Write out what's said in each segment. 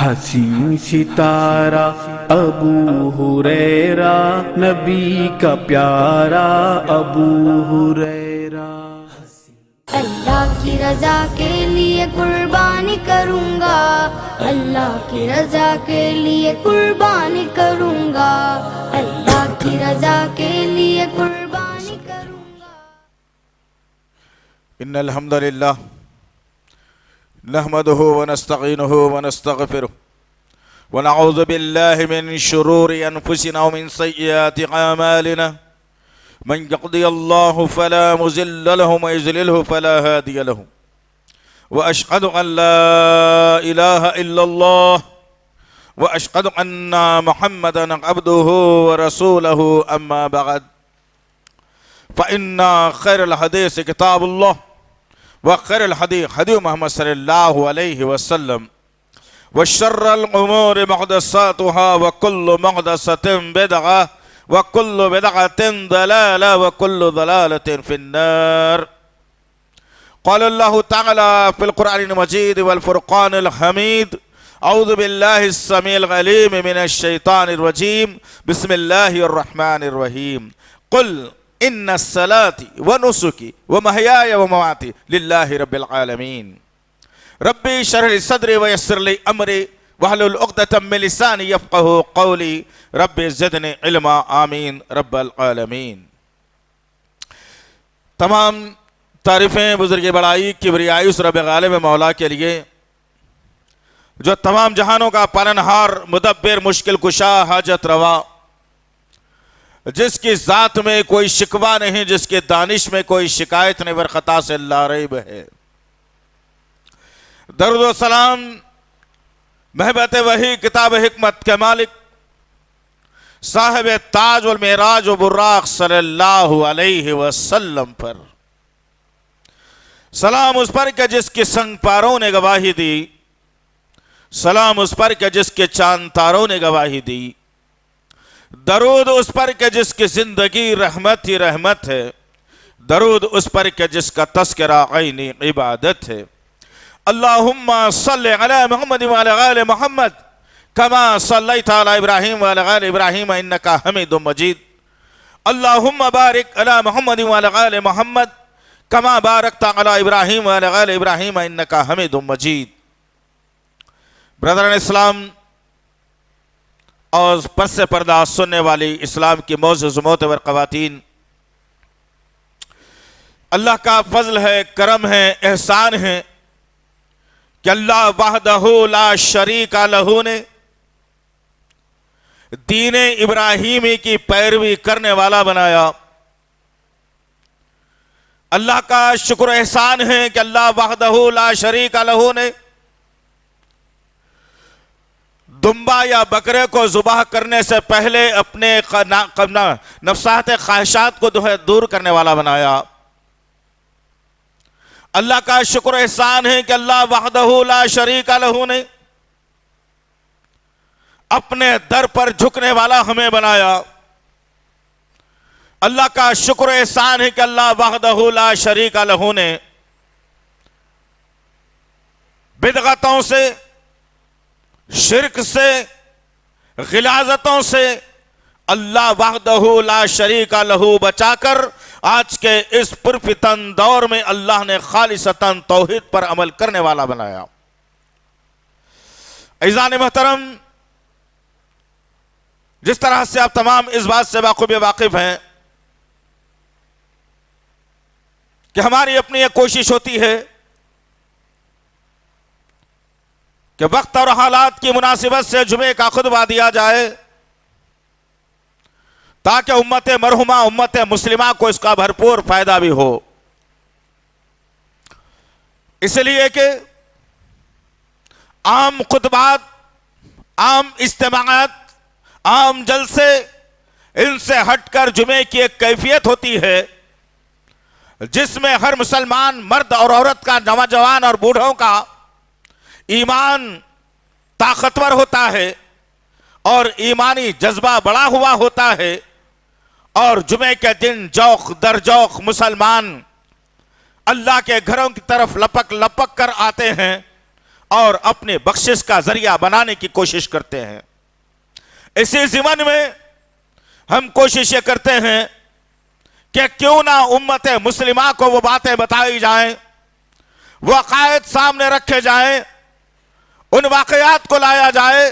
حسین ستارہ ابو ہریرہ، نبی کا پیارا ابو ہریرہ۔ اللہ کی رضا کے لیے قربانی کروں گا، اللہ کی رضا کے لیے قربانی کروں گا، اللہ کی رضا کے لیے قربانی کروں گا۔ ان الحمد للہ نحمده ونستعینه ونستغفره ونعوذ باللہ من شرور انفسنا ومن سیئات اعمالنا، من يهده الله فلا مضل له ومن يضلل فلا هادي له، واشهد ان لا اله الا الله واشهد ان محمدا عبده ورسوله، اما بعد فان خير الحديث كتاب الله وخير الهدي هدي محمد صلى الله عليه وسلم، وشر الامور محدثاتها وكل محدثة بدعة وكل بدعة ضلالة وكل ضلالة في النار۔ قال الله تعالى في القرآن المجيد والفرقان الحميد: أعوذ بالله السميع العليم من الشيطان الرجيم، بسم الله الرحمن الرحيم، قل ان الصلاة ونسكي ومحياي ومماتي لله رب العالمين، ربي اشرح لي صدري ويسر لي امري واحلل عقدة من لساني يفقهوا قولي، ربي زدني علما، آمین رب العالمین۔ تمام تعریفیں بزرگ بڑائی کبریائی اس رب غالب مولا کے لیے جو تمام جہانوں کا پالنہار، مدبر، مشکل کشا، حاجت روا، جس کی ذات میں کوئی شکوہ نہیں، جس کے دانش میں کوئی شکایت نہیں، برخطا سے لا ریب ہے۔ درود و سلام محبت وحی کتاب حکمت کے مالک، صاحب تاج والمعراج و براق صلی اللہ علیہ وسلم پر، سلام اس پر کہ جس کے سنگ پاروں نے گواہی دی، سلام اس پر کہ جس کے چاند تاروں نے گواہی دی، درود اس پر کہ جس کی زندگی رحمت ہی رحمت ہے، درود اس پر کہ جس کا تذکرہ عینی عبادت ہے۔ اللہم صلی علی محمد وعلی آل محمد کما صلیت علی ابراہیم وعلی آل ابراہیم انکا حمید مجید، اللہم بارک علی محمد وعلی آل محمد کما بارکت علی ابراہیم وعلی آل ابراہیم انکا حمید مجید۔ برادران اسلام اور پس پردہ سننے والی اسلام کی معزز معتبر خواتین، اللہ کا فضل ہے، کرم ہے، احسان ہے کہ اللہ وحدہ لا شریک لہ نے دین ابراہیمی کی پیروی کرنے والا بنایا۔ اللہ کا شکر احسان ہے کہ اللہ وحدہ لا شریک لہ نے دمبا یا بکرے کو ذبح کرنے سے پہلے اپنے نفسات خواہشات کو دور کرنے والا بنایا۔ اللہ کا شکر احسان ہے کہ اللہ وحدہ لا شریک لہ نے اپنے در پر جھکنے والا ہمیں بنایا۔ اللہ کا شکر احسان ہے کہ اللہ وحدہ لا شریک لہ نے بدعتوں سے، شرک سے، غلاظتوں سے اللہ وحدہ لا شریک لہ بچا کر آج کے اس پرفتن دور میں اللہ نے خالصتاً توحید پر عمل کرنے والا بنایا۔ عزیزان محترم، جس طرح سے آپ تمام اس بات سے بخوبی واقف ہیں کہ ہماری اپنی ایک کوشش ہوتی ہے کہ وقت اور حالات کی مناسبت سے جمعے کا خطبہ دیا جائے تاکہ امت مرحومہ، امت مسلمہ کو اس کا بھرپور فائدہ بھی ہو۔ اس لیے کہ عام خطبات، عام اجتماعات، عام جلسے، ان سے ہٹ کر جمعے کی ایک کیفیت ہوتی ہے جس میں ہر مسلمان مرد اور عورت کا، نوجوان اور بوڑھوں کا ایمان طاقتور ہوتا ہے اور ایمانی جذبہ بڑا ہوا ہوتا ہے، اور جمعے کے دن جوق در جوق مسلمان اللہ کے گھروں کی طرف لپک لپک کر آتے ہیں اور اپنے بخشش کا ذریعہ بنانے کی کوشش کرتے ہیں۔ اسی ضمن میں ہم کوشش یہ کرتے ہیں کہ کیوں نہ امت مسلمہ کو وہ باتیں بتائی جائیں، وہ عقائد سامنے رکھے جائیں، ان واقعات کو لایا جائے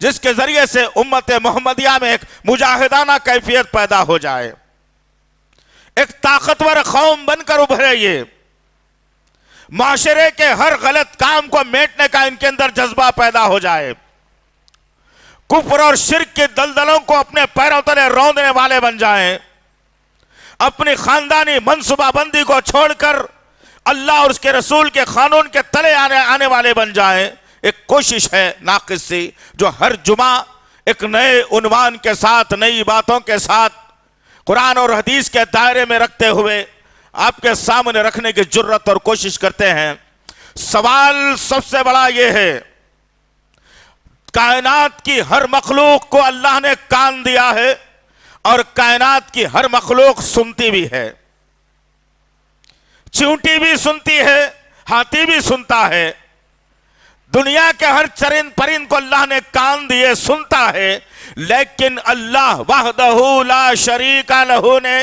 جس کے ذریعے سے امت محمدیہ میں ایک مجاہدانہ کیفیت پیدا ہو جائے، ایک طاقتور قوم بن کر ابھرے، یہ معاشرے کے ہر غلط کام کو میٹنے کا ان کے اندر جذبہ پیدا ہو جائے، کفر اور شرک کے دلدلوں کو اپنے پیروں تلے روندنے والے بن جائیں، اپنی خاندانی منصوبہ بندی کو چھوڑ کر اللہ اور اس کے رسول کے قانون کے تلے آنے والے بن جائیں۔ ایک کوشش ہے ناقص سی جو ہر جمعہ ایک نئے عنوان کے ساتھ، نئی باتوں کے ساتھ، قرآن اور حدیث کے دائرے میں رکھتے ہوئے آپ کے سامنے رکھنے کی جرت اور کوشش کرتے ہیں۔ سوال سب سے بڑا یہ ہے، کائنات کی ہر مخلوق کو اللہ نے کان دیا ہے اور کائنات کی ہر مخلوق سنتی بھی ہے، چیونٹی بھی سنتی ہے، ہاتھی بھی سنتا ہے، دنیا کے ہر چرند پرند کو اللہ نے کان دیے، سنتا ہے، لیکن اللہ وحدہ لا شریک لہ نے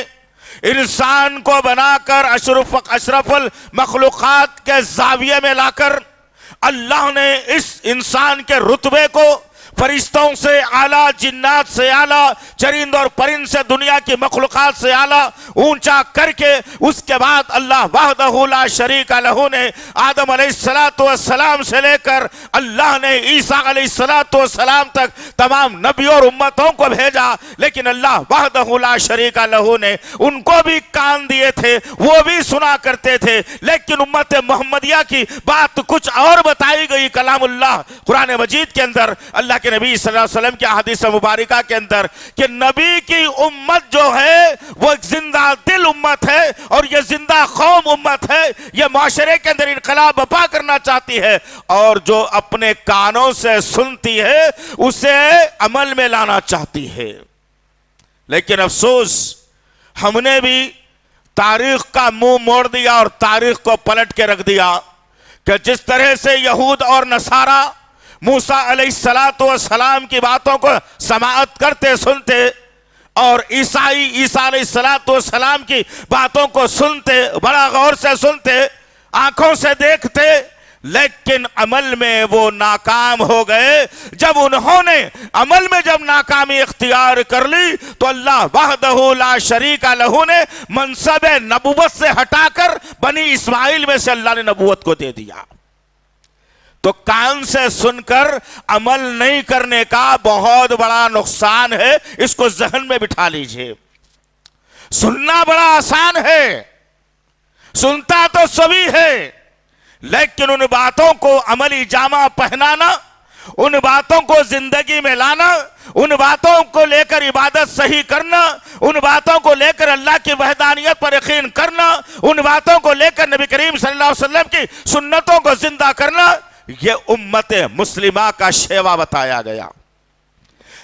انسان کو بنا کر اشرف المخلوقات کے زاویے میں لا کر اللہ نے اس انسان کے رتبے کو فرشتوں سے اعلیٰ، جنات سے اعلیٰ، چرند اور پرند سے، دنیا کی مخلوقات سے اعلیٰ اونچا کر کے اس کے بعد اللہ وحدہ لا شریک لہ نے آدم علیہ السلام سے لے کر اللہ نے عیسیٰ علیہ السلام تک تمام نبیوں اور امتوں کو بھیجا، لیکن اللہ وحدہ لا شریک لہ نے ان کو بھی کان دیے تھے، وہ بھی سنا کرتے تھے، لیکن امت محمدیہ کی بات کچھ اور بتائی گئی کلام اللہ قرآن مجید کے اندر، اللہ کے نبی صلی اللہ علیہ وسلم کی احادیث مبارکہ کے اندر، کہ نبی کی امت جو ہے وہ ایک زندہ دل امت ہے اور یہ زندہ قوم امت ہے، یہ معاشرے کے اندر انقلاب برپا کرنا چاہتی ہے، اور جو اپنے کانوں سے سنتی ہے اسے عمل میں لانا چاہتی ہے۔ لیکن افسوس، ہم نے بھی تاریخ کا منہ موڑ دیا اور تاریخ کو پلٹ کے رکھ دیا کہ جس طرح سے یہود اور نصارہ موسیٰ علیہ السلام کی باتوں کو سماعت کرتے سنتے اور عیسیٰ علیہ السلام کی باتوں کو سنتے، بڑا غور سے سنتے، آنکھوں سے دیکھتے، لیکن عمل میں وہ ناکام ہو گئے۔ جب انہوں نے عمل میں جب ناکامی اختیار کر لی تو اللہ وحدہ لا شریک لہ نے منصب نبوت سے ہٹا کر بنی اسماعیل میں سے اللہ نے نبوت کو دے دیا۔ تو کان سے سن کر عمل نہیں کرنے کا بہت بڑا نقصان ہے، اس کو ذہن میں بٹھا لیجئے۔ سننا بڑا آسان ہے، سنتا تو سبھی ہے، لیکن ان باتوں کو عملی جامہ پہنانا، ان باتوں کو زندگی میں لانا، ان باتوں کو لے کر عبادت صحیح کرنا، ان باتوں کو لے کر اللہ کی وحدانیت پر یقین کرنا، ان باتوں کو لے کر نبی کریم صلی اللہ علیہ وسلم کی سنتوں کو زندہ کرنا، یہ امت مسلمہ کا شیوا بتایا گیا۔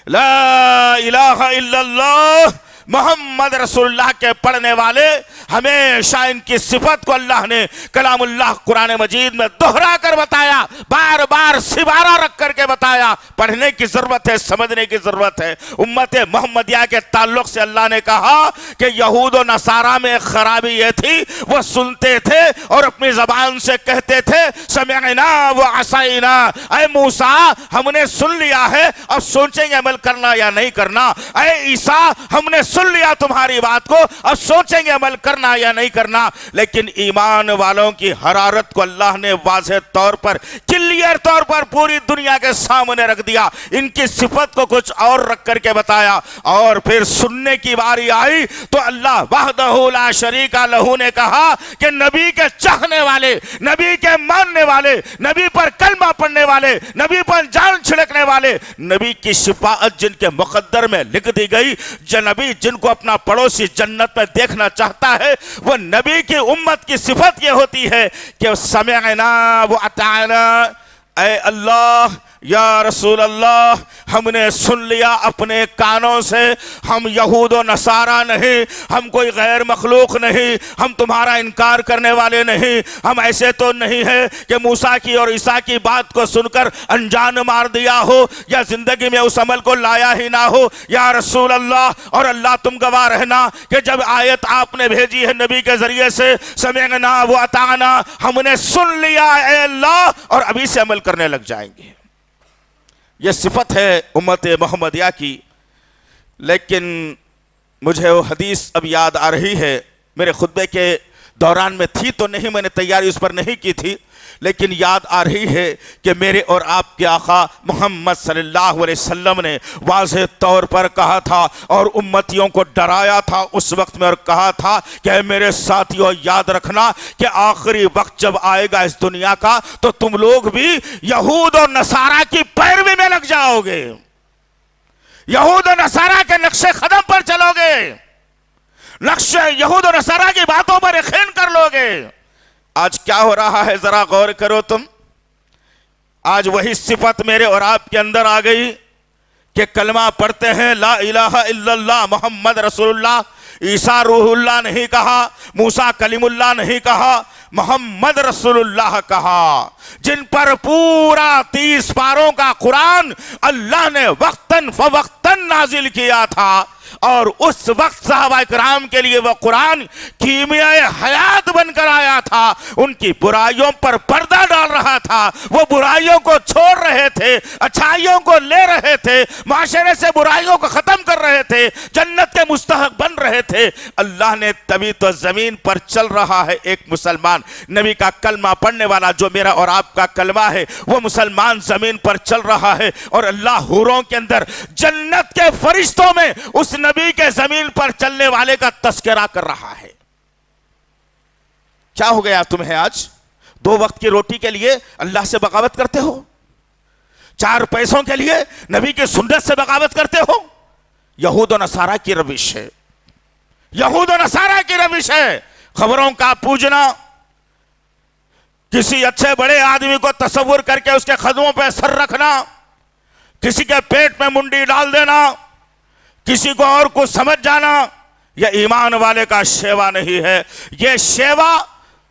لا الہ الا اللہ محمد رسول اللہ کے پڑھنے والے ہمیشہ ان کی صفت کو اللہ نے کلام اللہ قرآن مجید میں دہرا کر بتایا، بار بار سبارہ رکھ کر کے بتایا۔ پڑھنے کی ضرورت ہے، سمجھنے کی ضرورت ہے۔ امت محمدیہ کے تعلق سے اللہ نے کہا کہ یہود و نصارہ میں خرابی یہ تھی، وہ سنتے تھے اور اپنی زبان سے کہتے تھے سمعنا و عصینا، اے موسیٰ ہم نے سن لیا ہے، اب سوچیں گے عمل کرنا یا نہیں کرنا۔ اے عیسیٰ ہم نے سن لیا تمہاری بات کو، اب سوچیں گے عمل کرنا یا نہیں کرنا۔ لیکن ایمان والوں کی حرارت کو اللہ نے واضح طور پر، کلیئر طور پر پوری دنیا کے سامنے رکھ دیا، ان کی صفت کو کچھ اور رکھ کر کے بتایا۔ اور پھر سننے کی باری آئی تو اللہ وحدہ لا شریک لہ نے کہا کہ نبی کے چاہنے والے، نبی کے ماننے والے، نبی پر کلمہ پڑھنے والے، نبی پر جان چھڑکنے والے، نبی کی شفاعت جن کے مقدر میں لکھ دی گئی، نبی جن کو اپنا پڑوسی جنت میں دیکھنا چاہتا ہے، وہ نبی کی امت کی صفت یہ ہوتی ہے کہ سمعنا و اطعنا، اے اللہ یا رسول اللہ ہم نے سن لیا اپنے کانوں سے، ہم یہود و نصارہ نہیں، ہم کوئی غیر مخلوق نہیں، ہم تمہارا انکار کرنے والے نہیں، ہم ایسے تو نہیں ہے کہ موسیٰ کی اور عیسیٰ کی بات کو سن کر انجان مار دیا ہو یا زندگی میں اس عمل کو لایا ہی نہ ہو۔ یا رسول اللہ اور اللہ تم گواہ رہنا کہ جب آیت آپ نے بھیجی ہے نبی کے ذریعے سے، سمعنا و اطعنا، ہم نے سن لیا اے اللہ اور ابھی سے عمل کرنے لگ جائیں گے۔ یہ صفت ہے امت محمدیہ کی۔ لیکن مجھے وہ حدیث اب یاد آ رہی ہے، میرے خطبے کے دوران میں تھی تو نہیں، میں نے تیاری اس پر نہیں کی تھی، لیکن یاد آ رہی ہے کہ میرے اور آپ کے آقا محمد صلی اللہ علیہ وسلم نے واضح طور پر کہا تھا اور امتیوں کو ڈرایا تھا اس وقت میں، اور کہا تھا کہ میرے ساتھیوں یاد رکھنا کہ آخری وقت جب آئے گا اس دنیا کا تو تم لوگ بھی یہود اور نصارہ کی پیروی میں لگ جاؤ گے، یہود اور نصارہ کے نقش قدم پر چلو گے، نقش یہود اور نصارہ کی باتوں پر یقین کر لو گے۔ آج کیا ہو رہا ہے ذرا غور کرو تم، آج وہی صفت میرے اور آپ کے اندر آ گئی کہ کلمہ پڑھتے ہیں لا الہ الا اللہ محمد رسول اللہ، عیسیٰ روح اللہ نہیں کہا، موسیٰ کلیم اللہ نہیں کہا، محمد رسول اللہ کہا، جن پر پورا 30 پاروں کا قرآن اللہ نے وقتاً فوقتاً نازل کیا تھا، اور اس وقت صحابہ کرام کے لیے وہ قرآن کیمیائے حیات بن کر آیا تھا، ان کی برائیوں پر پردہ ڈال رہا تھا، وہ برائیوں کو چھوڑ رہے تھے، اچھائیوں کو لے رہے تھے، معاشرے سے برائیوں کو ختم کر رہے تھے، جنت کے مستحق بن رہے تھے۔ اللہ نے تبھی تو زمین پر چل رہا ہے ایک مسلمان، نبی کا کلمہ پڑھنے والا جو میرا اور آپ کا کلمہ ہے، وہ مسلمان زمین پر چل رہا ہے، اور اللہ حوروں کے اندر جنت کے فرشتوں میں اس نبی کے زمین پر چلنے والے کا تذکرہ کر رہا ہے۔ کیا ہو گیا تمہیں آج؟ 2 وقت کی روٹی کے لیے اللہ سے بغاوت کرتے ہو، 4 پیسوں کے لیے نبی کی سنت سے بغاوت کرتے ہو۔ یہود و نصارہ کی روش ہے، یہود و نصارہ کی روش ہے، خبروں کا پوجنا، کسی اچھے بڑے آدمی کو تصور کر کے اس کے قدموں پہ سر رکھنا، کسی کے پیٹ میں منڈی ڈال دینا، کسی کو اور کو سمجھ جانا، یہ ایمان والے کا شیوا نہیں ہے، یہ شیوا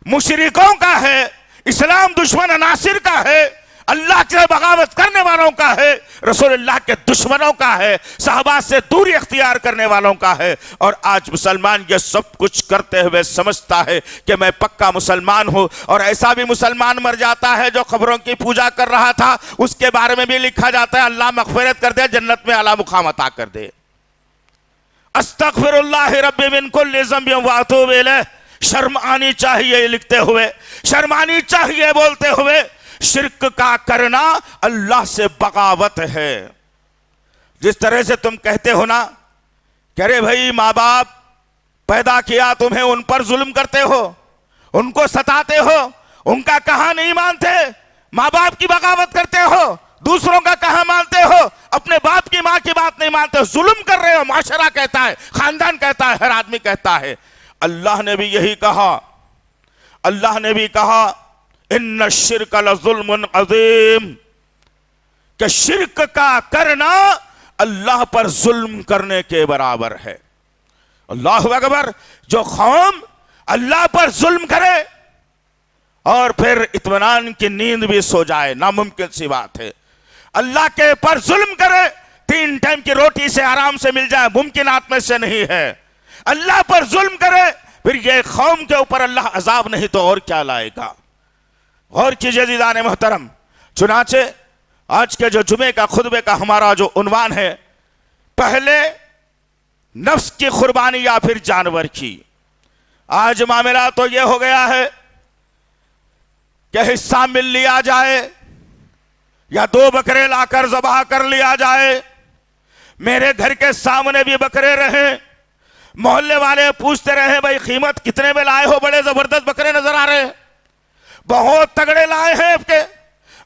مشرکوں کا ہے، اسلام دشمن عناصر کا ہے، اللہ سے بغاوت کرنے والوں کا ہے، رسول اللہ کے دشمنوں کا ہے، صحابہ سے دوری اختیار کرنے والوں کا ہے۔ اور آج مسلمان یہ سب کچھ کرتے ہوئے سمجھتا ہے کہ میں پکا مسلمان ہوں، اور ایسا بھی مسلمان مر جاتا ہے جو قبروں کی پوجا کر رہا تھا، اس کے بارے میں بھی لکھا جاتا ہے اللہ مغفرت کر دے، جنت میں اعلیٰ مقام عطا کر دے۔ استغفر اللہ ربی من کل ذنب واتوب الیہ، شرم آنی چاہیے لکھتے ہوئے، شرم آنی چاہیے بولتے ہوئے، شرک کا کرنا اللہ سے بغاوت ہے۔ جس طرح سے تم کہتے ہو نا کہ ارے بھائی ماں باپ پیدا کیا تمہیں، ان پر ظلم کرتے ہو، ان کو ستاتے ہو، ان کا کہاں نہیں مانتے، ماں باپ کی بغاوت کرتے ہو، دوسروں کا کہاں مانتے ہو، اپنے باپ کی ماں کی بات نہیں مانتے ہو، ظلم کر رہے ہو، معاشرہ کہتا ہے، خاندان کہتا ہے، ہر آدمی کہتا ہے۔ اللہ نے بھی یہی کہا، اللہ نے بھی کہا ان الشرک لظلم عظیم، کہ شرک کا کرنا اللہ پر ظلم کرنے کے برابر ہے۔ اللہ اکبر، جو قوم اللہ پر ظلم کرے اور پھر اطمینان کی نیند بھی سو جائے، ناممکن سی بات ہے۔ اللہ کے پر ظلم کرے، 3 ٹائم کی روٹی سے آرام سے مل جائے، ممکنات میں سے نہیں ہے۔ اللہ پر ظلم کرے، پھر یہ قوم کے اوپر اللہ عذاب نہیں تو اور کیا لائے گا۔ غور کیجئے عزیزان محترم، چنانچہ آج کے جو جمعے کا خطبے کا ہمارا جو عنوان ہے، پہلے نفس کی قربانی یا پھر جانور کی۔ آج معاملہ تو یہ ہو گیا ہے کہ حصہ مل لیا جائے یا 2 بکرے لا کر ذبح کر لیا جائے، میرے گھر کے سامنے بھی بکرے رہیں، محلے والے پوچھتے رہے بھائی قیمت کتنے میں لائے ہو، بڑے زبردست بکرے نظر آ رہے ہیں، بہت تگڑے لائے ہیں آپ کے،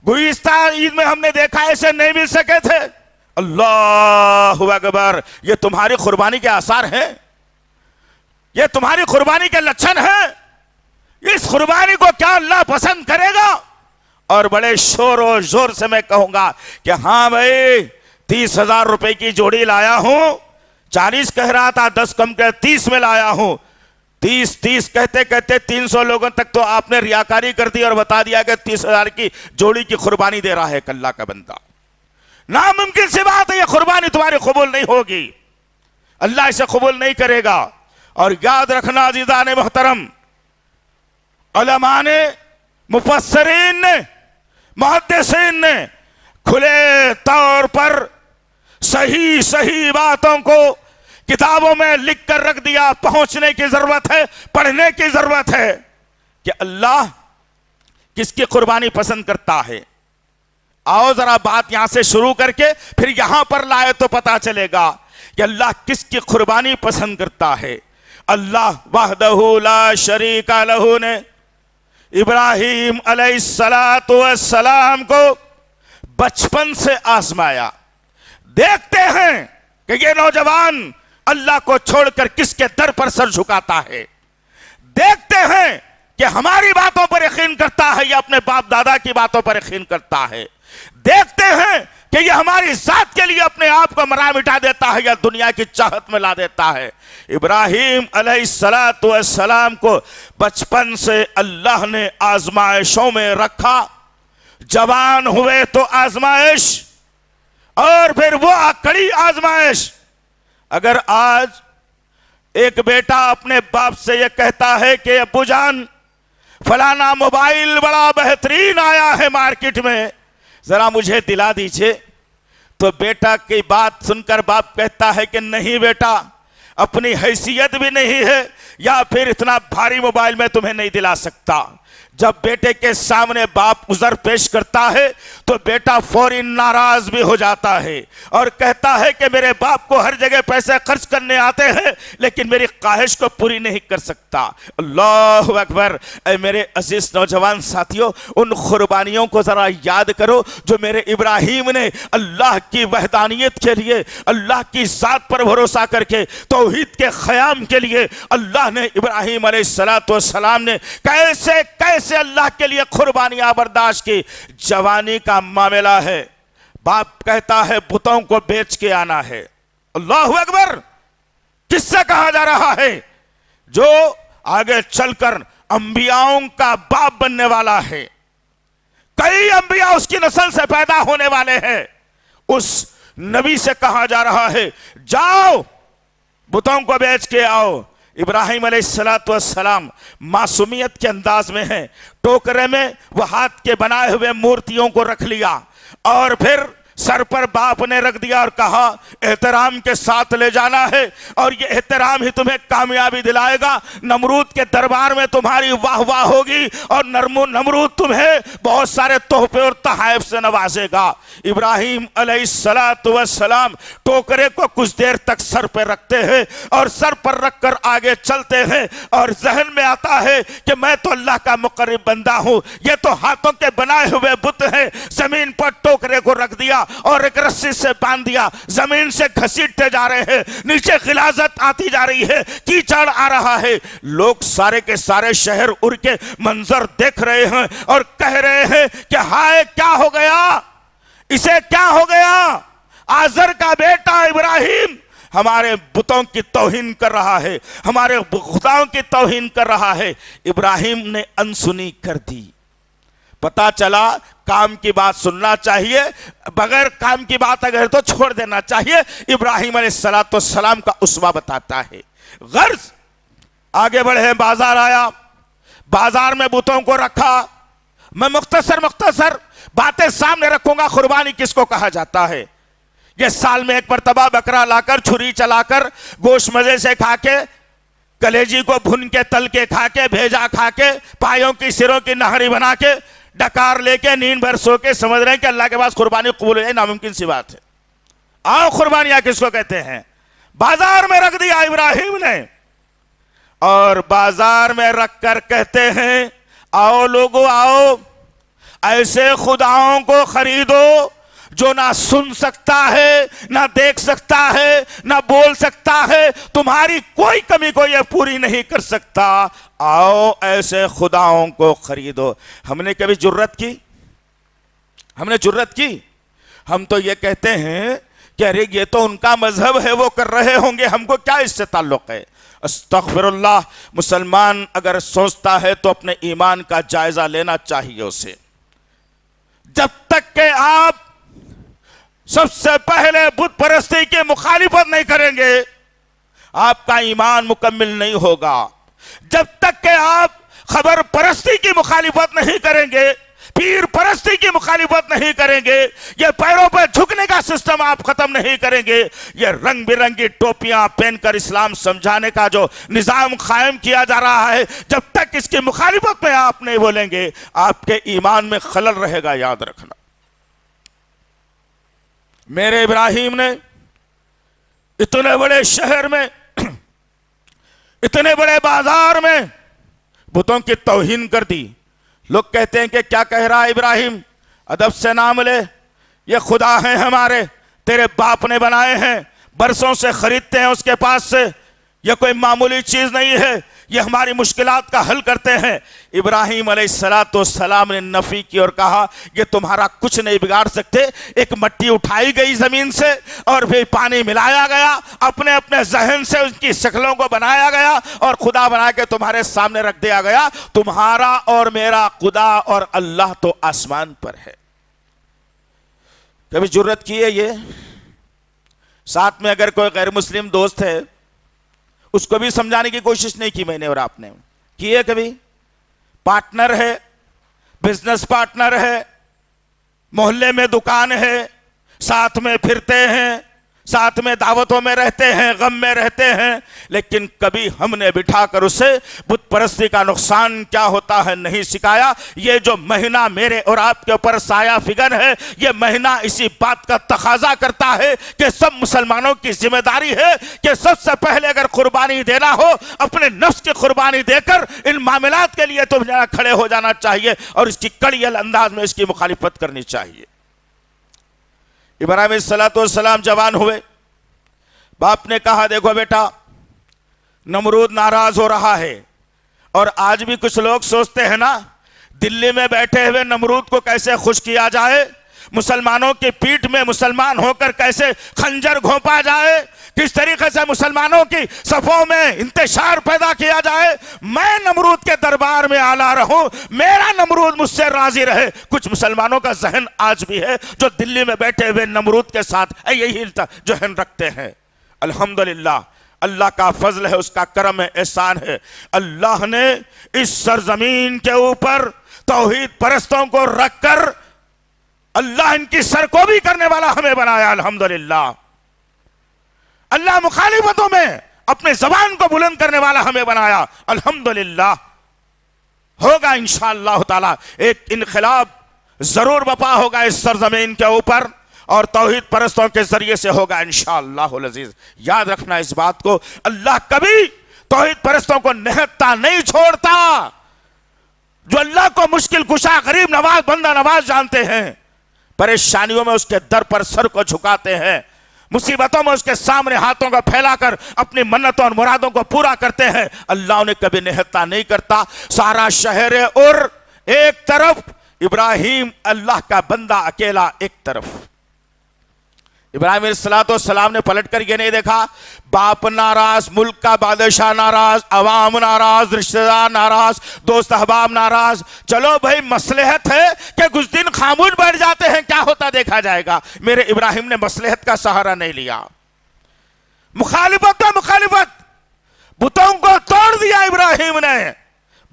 گزشتہ عید میں ہم نے دیکھا ایسے نہیں مل سکے تھے۔ اللہ اکبر، یہ تمہاری قربانی کے آثار ہیں، یہ تمہاری قربانی کے لچھن ہیں۔ اس قربانی کو کیا اللہ پسند کرے گا؟ اور بڑے شور و زور سے میں کہوں گا کہ ہاں بھائی 30,000 روپے کی جوڑی لایا ہوں، 40 کہہ رہا تھا، 10 کم کر 30 میں لایا ہوں، 30 کہتے کہتے 300 لوگوں تک تو آپ نے ریاکاری کر دی اور بتا دیا کہ 30,000 کی جوڑی کی قربانی دے رہا ہے اللہ کا بندہ۔ ناممکن سی بات ہے، یہ قربانی تمہاری قبول نہیں ہوگی، اللہ اسے قبول نہیں کرے گا۔ اور یاد رکھنا عزیزان محترم، علماء نے، مفسرین نے، محدثین نے کھلے طور پر صحیح باتوں کو کتابوں میں لکھ کر رکھ دیا۔ پہنچنے کی ضرورت ہے، پڑھنے کی ضرورت ہے کہ اللہ کس کی قربانی پسند کرتا ہے۔ آؤ ذرا بات یہاں سے شروع کر کے پھر یہاں پر لائے تو پتا چلے گا کہ اللہ کس کی قربانی پسند کرتا ہے۔ اللہ وحدہ لا شریک لہ نے ابراہیم علیہ السلام کو بچپن سے آزمایا۔ دیکھتے ہیں کہ یہ نوجوان اللہ کو چھوڑ کر کس کے در پر سر جھکاتا ہے، دیکھتے ہیں کہ ہماری باتوں پر یقین کرتا ہے یا اپنے باپ دادا کی باتوں پر یقین کرتا ہے، دیکھتے ہیں کہ یہ ہماری ذات کے لیے اپنے آپ کو مرا مٹا دیتا ہے یا دنیا کی چاہت میں لا دیتا ہے۔ ابراہیم علیہ السلام کو بچپن سے اللہ نے آزمائشوں میں رکھا، جوان ہوئے تو آزمائش، اور پھر وہ کڑی آزمائش۔ اگر آج ایک بیٹا اپنے باپ سے یہ کہتا ہے کہ ابو جان فلانا موبائل بڑا بہترین آیا ہے مارکیٹ میں، ذرا مجھے دلا دیجئے، تو بیٹا کی بات سن کر باپ کہتا ہے کہ نہیں بیٹا، اپنی حیثیت بھی نہیں ہے، یا پھر اتنا بھاری موبائل میں تمہیں نہیں دلا سکتا۔ جب بیٹے کے سامنے باپ عذر پیش کرتا ہے تو بیٹا فوری ناراض بھی ہو جاتا ہے اور کہتا ہے کہ میرے باپ کو ہر جگہ پیسے خرچ کرنے آتے ہیں لیکن میری خواہش کو پوری نہیں کر سکتا۔ اللہ اکبر۔ اے میرے عزیز نوجوان ساتھیوں، ان قربانیوں کو ذرا یاد کرو جو میرے ابراہیم نے اللہ کی وحدانیت کے لیے، اللہ کی ذات پر بھروسہ کر کے توحید کے قیام کے لیے اللہ نے ابراہیم علیہ السلام نے کیسے اللہ کے لیے قربانیاں برداشت کی۔ جوانی کا معاملہ ہے، باپ کہتا ہے بتوں کو بیچ کے آنا ہے۔ اللہ اکبر۔ کس سے کہا جا رہا ہے؟ جو آگے چل کر انبیاءوں کا باپ بننے والا ہے، کئی انبیاء اس کی نسل سے پیدا ہونے والے ہیں۔ اس نبی سے کہا جا رہا ہے جاؤ بتوں کو بیچ کے آؤ۔ ابراہیم علیہ السلام معصومیت کے انداز میں ہیں، ٹوکرے میں وہ ہاتھ کے بنائے ہوئے مورتیوں کو رکھ لیا اور پھر سر پر باپ نے رکھ دیا اور کہا احترام کے ساتھ لے جانا ہے اور یہ احترام ہی تمہیں کامیابی دلائے گا۔ نمرود کے دربار میں تمہاری واہ واہ ہوگی اور نمرود تمہیں بہت سارے تحفے اور تحائف سے نوازے گا۔ ابراہیم علیہ السلام ٹوکرے کو کچھ دیر تک سر پہ رکھتے ہیں اور سر پر رکھ کر آگے چلتے ہیں اور ذہن میں آتا ہے کہ میں تو اللہ کا مقرب بندہ ہوں، یہ تو ہاتھوں کے بنائے ہوئے بت ہیں۔ زمین پر ٹوکرے کو رکھ دیا اور ایک رسی سے باندھ دیا، زمین سے گھسیٹتے جا رہے ہیں، نیچے غلاظت آتی جا رہی ہے، کیچڑ آ رہا ہے۔ لوگ سارے کے سارے شہر اڑ کے منظر دیکھ رہے ہیں اور کہہ رہے ہیں کہ ہائے کیا ہو گیا، اسے کیا ہو گیا؟ آزر کا بیٹا ابراہیم ہمارے بتوں کی توہین کر رہا ہے، ہمارے خداؤں کی توہین کر رہا ہے۔ ابراہیم نے انسنی کر دی۔ پتا چلا کام کی بات سننا چاہیے، بغیر کام کی بات اگر تو چھوڑ دینا چاہیے۔ ابراہیم علیہ السلام کا اسوہ بتاتا ہے۔ غرض آگے بڑھے، بازار آیا، بازار میں بتوں کو رکھا۔ میں مختصر باتیں سامنے رکھوں گا۔ قربانی کس کو کہا جاتا ہے؟ یہ سال میں ایک مرتبہ بکرا لا کر، چھری چلا کر، گوشت مزے سے کھا کے، کلیجی کو بھن کے تل کے کھا کے، بھیجا کھا کے، پایوں کی سروں کی نہری بنا کے، ڈکار لے کے، نیند بھر سو کے، سمجھ رہے ہیں کہ اللہ کے پاس قربانی قبول ہے، ناممکن سی بات ہے۔ آؤ قربانیاں کس کو کہتے ہیں؟ بازار میں رکھ دیا ابراہیم نے اور بازار میں رکھ کر کہتے ہیں آؤ لوگو آؤ، ایسے خداؤں کو خریدو جو نہ سن سکتا ہے، نہ دیکھ سکتا ہے، نہ بول سکتا ہے، تمہاری کوئی کمی کو یہ پوری نہیں کر سکتا۔ آؤ ایسے خداؤں کو خریدو۔ ہم نے کبھی جرت کی؟ ہم نے جرت کی؟ ہم تو یہ کہتے ہیں کہ ارے یہ تو ان کا مذہب ہے، وہ کر رہے ہوں گے، ہم کو کیا اس سے تعلق ہے؟ استغفر اللہ۔ مسلمان اگر سوچتا ہے تو اپنے ایمان کا جائزہ لینا چاہیے اسے۔ جب تک کہ آپ سب سے پہلے بت پرستی کی مخالفت نہیں کریں گے، آپ کا ایمان مکمل نہیں ہوگا۔ جب تک کہ آپ خبر پرستی کی مخالفت نہیں کریں گے، پیر پرستی کی مخالفت نہیں کریں گے، یہ پیروں پہ جھکنے کا سسٹم آپ ختم نہیں کریں گے، یہ رنگ برنگی ٹوپیاں پہن کر اسلام سمجھانے کا جو نظام قائم کیا جا رہا ہے، جب تک اس کی مخالفت میں آپ نہیں بولیں گے، آپ کے ایمان میں خلل رہے گا، یاد رکھنا۔ میرے ابراہیم نے اتنے بڑے شہر میں، اتنے بڑے بازار میں بتوں کی توہین کر دی۔ لوگ کہتے ہیں کہ کیا کہہ رہا ہے ابراہیم، ادب سے نام لے، یہ خدا ہیں ہمارے، تیرے باپ نے بنائے ہیں، برسوں سے خریدتے ہیں اس کے پاس سے، یہ کوئی معمولی چیز نہیں ہے، یہ ہماری مشکلات کا حل کرتے ہیں۔ ابراہیم علیہ السلام نے نفی کی اور کہا یہ تمہارا کچھ نہیں بگاڑ سکتے۔ ایک مٹی اٹھائی گئی زمین سے اور پھر پانی ملایا گیا، اپنے اپنے ذہن سے ان کی شکلوں کو بنایا گیا اور خدا بنا کے تمہارے سامنے رکھ دیا گیا۔ تمہارا اور میرا خدا اور اللہ تو آسمان پر ہے۔ کبھی جرت کی ہے یہ؟ ساتھ میں اگر کوئی غیر مسلم دوست ہے اس کو بھی سمجھانے کی کوشش نہیں کی میں نے اور آپ نے؟ کی ہے کبھی؟ پارٹنر ہے، بزنس پارٹنر ہے، محلے میں دکان ہے، ساتھ میں پھرتے ہیں، ساتھ میں دعوتوں میں رہتے ہیں، غم میں رہتے ہیں، لیکن کبھی ہم نے بٹھا کر اسے بت پرستی کا نقصان کیا ہوتا ہے نہیں سکھایا۔ یہ جو مہینہ میرے اور آپ کے اوپر سایہ فگن ہے، یہ مہینہ اسی بات کا تقاضا کرتا ہے کہ سب مسلمانوں کی ذمہ داری ہے کہ سب سے پہلے اگر قربانی دینا ہو، اپنے نفس کی قربانی دے کر ان معاملات کے لیے تو کھڑے ہو جانا چاہیے اور اس کی کڑی انداز میں اس کی مخالفت کرنی چاہیے۔ ابراہیم علیہ السلام جوان ہوئے، باپ نے کہا دیکھو بیٹا نمرود ناراض ہو رہا ہے، اور آج بھی کچھ لوگ سوچتے ہیں نا دلی میں بیٹھے ہوئے نمرود کو کیسے خوش کیا جائے، مسلمانوں کی پیٹھ میں مسلمان ہو کر کیسے خنجر گھونپا جائے، کس طریقے سے مسلمانوں کی صفوں میں انتشار پیدا کیا جائے، میں نمرود کے دربار میں آلا رہوں، میرا نمرود مجھ سے راضی رہے۔ کچھ مسلمانوں کا ذہن آج بھی ہے جو دلی میں بیٹھے ہوئے نمرود کے ساتھ یہی ذہن رکھتے ہیں۔ الحمدللہ اللہ کا فضل ہے، اس کا کرم ہے، احسان ہے، اللہ نے اس سرزمین کے اوپر توحید پرستوں کو رکھ کر اللہ ان کی سرکوبی کرنے والا ہمیں بنایا۔ الحمدللہ اللہ مخالفتوں میں اپنے زبان کو بلند کرنے والا ہمیں بنایا۔ الحمدللہ ہوگا انشاءاللہ تعالی ایک انقلاب ضرور بپا ہوگا اس سرزمین کے اوپر، اور توحید پرستوں کے ذریعے سے ہوگا انشاءاللہ العزیز۔ یاد رکھنا اس بات کو، اللہ کبھی توحید پرستوں کو نہتا نہیں چھوڑتا۔ جو اللہ کو مشکل کشا، غریب نواز، بندہ نواز جانتے ہیں، پریشانیوں میں اس کے در پر سر کو جھکاتے ہیں، مصیبتوں میں اس کے سامنے ہاتھوں کو پھیلا کر اپنی منتوں اور مرادوں کو پورا کرتے ہیں، اللہ انہیں کبھی نہتا نہیں کرتا۔ سارا شہر اور ایک طرف، ابراہیم اللہ کا بندہ اکیلا ایک طرف۔ ابراہیم علیہ السلام نے پلٹ کر یہ نہیں دیکھا باپ ناراض، ملک کا بادشاہ ناراض، عوام ناراض، رشتہ دار ناراض، دوست احباب ناراض، چلو بھائی مصلحت ہے کہ کچھ دن خاموش بیٹھ جاتے ہیں، کیا ہوتا دیکھا جائے گا۔ میرے ابراہیم نے مصلحت کا سہارا نہیں لیا، مخالفت کا مخالفت، بتوں کو توڑ دیا ابراہیم نے،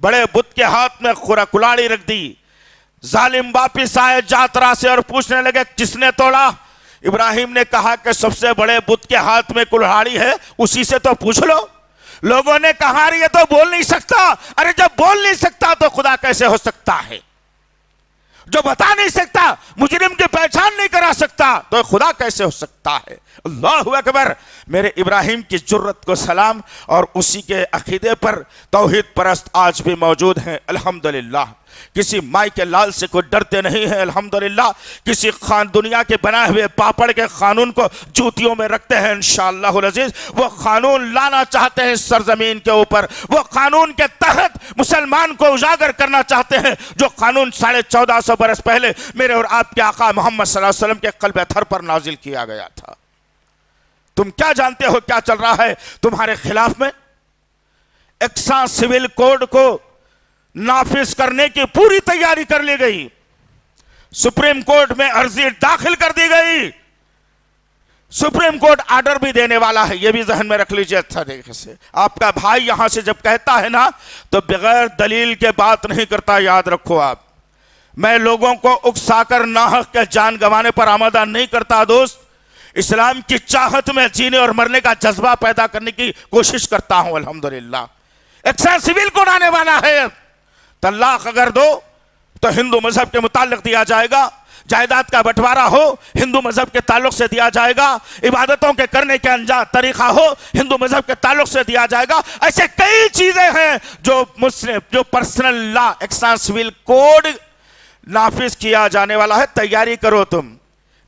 بڑے بت کے ہاتھ میں کلاڑی رکھ دی۔ ظالم واپس آئے جاترا سے اور پوچھنے لگے کس نے توڑا؟ ابراہیم نے کہا کہ سب سے بڑے بت کے ہاتھ میں کلہاڑی ہے، اسی سے تو پوچھ لو۔ لوگوں نے کہا یہ تو بول نہیں سکتا۔ ارے جب بول نہیں سکتا تو خدا کیسے ہو سکتا ہے؟ جو بتا نہیں سکتا، مجرم کی پہچان نہیں کرا سکتا، تو خدا کیسے ہو سکتا ہے؟ اللہ اکبر۔ میرے ابراہیم کی جرت کو سلام، اور اسی کے عقیدے پر توحید پرست آج بھی موجود ہیں الحمدللہ۔ کسی مائی کے لال سے کوئی ڈرتے نہیں ہیں الحمدللہ، کسی دنیا کے بنائے ہوئے پاپڑ کے قانون کو جوتیوں میں رکھتے ہیں انشاءاللہ العزیز۔ وہ قانون لانا چاہتے ہیں سرزمین کے اوپر، وہ قانون کے تحت مسلمان کو اجاگر کرنا چاہتے ہیں، جو قانون 1450 برس پہلے میرے اور آپ کے آقا محمد صلی اللہ علیہ وسلم کے قلب اطہر پر نازل کیا گیا تھا۔ تم کیا جانتے ہو کیا چل رہا ہے تمہارے خلاف میں؟ ایکساں سول کوڈ کو نافذ کرنے کی پوری تیاری کر لی گئی، سپریم کورٹ میں عرضی داخل کر دی گئی، سپریم کورٹ آرڈر بھی دینے والا ہے، یہ بھی ذہن میں رکھ لیجئے اچھا طریقے سے۔ آپ کا بھائی یہاں سے جب کہتا ہے نا تو بغیر دلیل کے بات نہیں کرتا، یاد رکھو آپ۔ میں لوگوں کو اکسا کر ناحق کے جان گنوانے پر آمادہ نہیں کرتا دوست، اسلام کی چاہت میں جینے اور مرنے کا جذبہ پیدا کرنے کی کوشش کرتا ہوں الحمدللہ۔ ایکساں سول کوڈ آنے والا ہے، طلاق اگر دو تو ہندو مذہب کے متعلق دیا جائے گا، جائیداد کا بٹوارا ہو ہندو مذہب کے تعلق سے دیا جائے گا، عبادتوں کے کرنے کے انجام طریقہ ہو ہندو مذہب کے تعلق سے دیا جائے گا۔ ایسے کئی چیزیں ہیں جو پرسنل لا ایکساں سول کوڈ نافذ کیا جانے والا ہے، تیاری کرو تم۔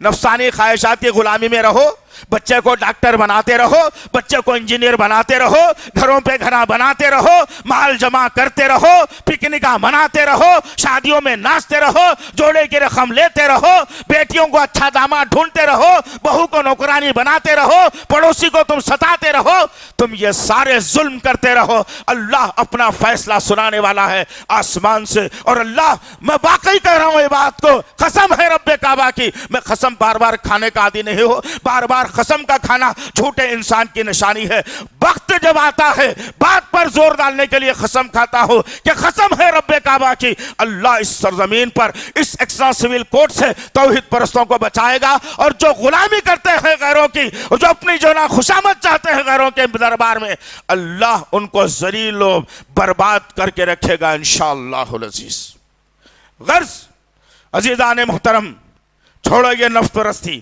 نفسانی خواہشات کی غلامی میں رہو، بچے کو ڈاکٹر بناتے رہو، بچے کو انجینئر بناتے رہو، گھروں پہ گھرا بناتے رہو، مال جمع کرتے رہو، پکنکاں مناتے رہو، شادیوں میں ناچتے رہو، جوڑے کی رقم لیتے رہو، بیٹیوں کو اچھا داماد ڈھونڈتے رہو، بہو کو نوکرانی بناتے رہو، پڑوسی کو تم ستاتے رہو، تم یہ سارے ظلم کرتے رہو۔ اللہ اپنا فیصلہ سنانے والا ہے آسمان سے، اور اللہ، میں واقعی کہہ رہا ہوں یہ بات کو، قسم ہے رب کعبہ کی، میں قسم بار بار کھانے کا عادی نہیں ہو، بار بار قسم کا کھانا جھوٹے انسان کی نشانی ہے۔ وقت جب آتا ہے بات پر زور ڈالنے کے لیے قسم کھاتا ہو کہ قسم ہے رب کعبہ کی، اللہ اس سرزمین پر اس ایکساں سول کوڈ سے توحید پرستوں کو بچائے گا، اور جو غلامی کرتے ہیں غیروں کی، اور جو اپنی جو نا خوشامد چاہتے ہیں غیروں کے دربار میں، اللہ ان کو ذلیل و برباد کر کے رکھے گا انشاءاللہ العزیز۔ غرض عزیزان محترم، چھوڑو یہ نفس پرستی،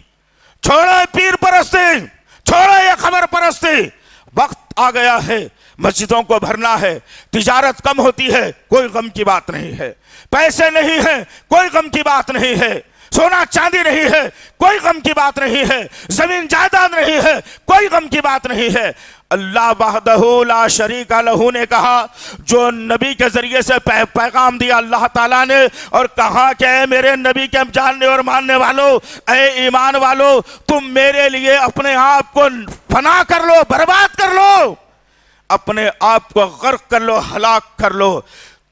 چھوڑو پیر پرستی، چھوڑو یہ خبر پرستی، وقت آ گیا ہے مسجدوں کو بھرنا ہے۔ تجارت کم ہوتی ہے، کوئی غم کی بات نہیں ہے، پیسے نہیں ہیں، کوئی غم کی بات نہیں ہے، سونا چاندی نہیں ہے، کوئی غم کی بات نہیں ہے، زمین جائیداد نہیں ہے، کوئی غم کی بات نہیں ہے۔ اللہ وحدہ لا شریک لہ نے کہا، جو نبی کے ذریعے سے پیغام دیا اللہ تعالیٰ نے، اور کہا کہ اے میرے نبی کے جاننے اور ماننے والو، اے ایمان والو، تم میرے لیے اپنے آپ کو فنا کر لو، برباد کر لو، اپنے آپ کو غرق کر لو، ہلاک کر لو۔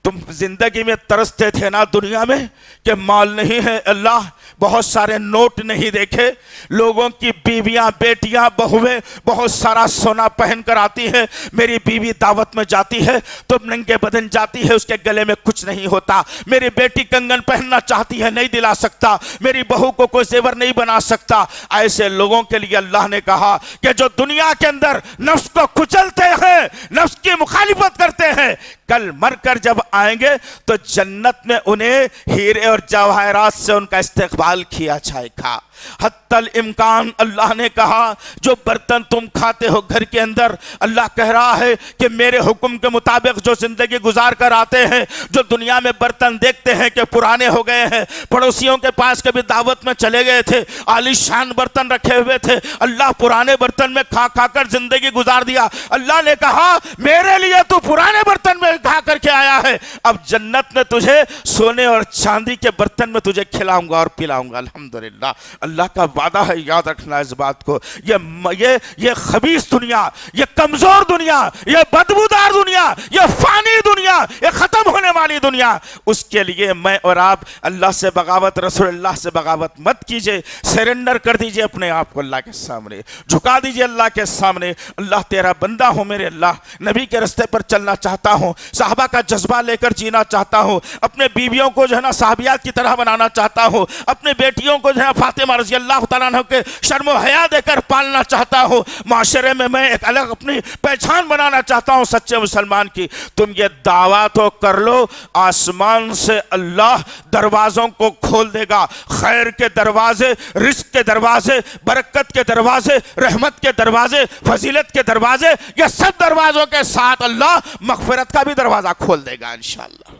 تم زندگی میں ترستے تھے نا دنیا میں کہ مال نہیں ہے، اللہ بہت سارے نوٹ نہیں دیکھے، لوگوں کی بیویاں بیٹیاں بہویں بہت سارا سونا پہن کر آتی ہیں، میری بیوی دعوت میں جاتی ہے تو ننگے بدن جاتی ہے، اس کے گلے میں کچھ نہیں ہوتا، میری بیٹی کنگن پہننا چاہتی ہے نہیں دلا سکتا، میری بہو کو کوئی زیور نہیں بنا سکتا۔ ایسے لوگوں کے لیے اللہ نے کہا کہ جو دنیا کے اندر نفس کو کچلتے ہیں، نفس کی مخالفت کرتے ہیں، کل مر کر جب آئیں گے تو جنت میں انہیں ہیرے اور جواہرات سے ان کا استقبال کیا جائے گا۔ حتی الامکان اللہ نے کہا جو برتن تم کھاتے ہو گھر کے اندر، اللہ کہہ رہا ہے کہ میرے حکم کے مطابق جو زندگی گزار کر آتے ہیں، جو دنیا میں برتن دیکھتے ہیں کہ پرانے ہو گئے ہیں، پڑوسیوں کے پاس کبھی دعوت میں چلے گئے تھے، عالی شان برتن رکھے ہوئے تھے، اللہ پرانے برتن میں کھا کھا کر زندگی گزار دیا۔ اللہ نے کہا میرے لیے تو پرانے برتن میں کھا کر کے آیا ہے، اب جنت میں تجھے سونے اور چاندی کے برتن میں تجھے کھلاؤں گا اور پلاؤں گا۔ الحمدللہ اللہ کا وعدہ ہے، یاد رکھنا اس بات کو۔ یہ خبیث دنیا، یہ کمزور دنیا، یہ بدبودار دنیا، یہ فانی دنیا، یہ ختم ہونے والی دنیا، اس کے لیے میں اور آپ اللہ سے بغاوت، رسول اللہ سے بغاوت مت کیجئے، سرنڈر کر دیجئے اپنے آپ کو اللہ کے سامنے، جھکا دیجئے اللہ کے سامنے۔ اللہ تیرا بندہ ہوں میرے اللہ، نبی کے رستے پر چلنا چاہتا ہوں، صحابہ کا جذبہ لے کر جینا چاہتا ہوں، اپنے بیویوں کو جو ہے نا صحابیات کی طرح بنانا چاہتا ہوں، اپنے بیٹیوں کو جو ہے فاطمہ رضی اللہ تعالیٰ عنہ کے شرم و حیا دے کر پالنا چاہتا ہوں، معاشرے میں میں ایک الگ اپنی پہچان بنانا چاہتا ہوں سچے مسلمان کی۔ تم یہ دعویٰ تو کر لو، آسمان سے اللہ دروازوں کو کھول دے گا، خیر کے دروازے، رزق کے دروازے، برکت کے دروازے، رحمت کے دروازے، فضیلت کے دروازے، یہ سب دروازوں کے ساتھ اللہ مغفرت کا بھی دروازہ کھول دے گا انشاءاللہ۔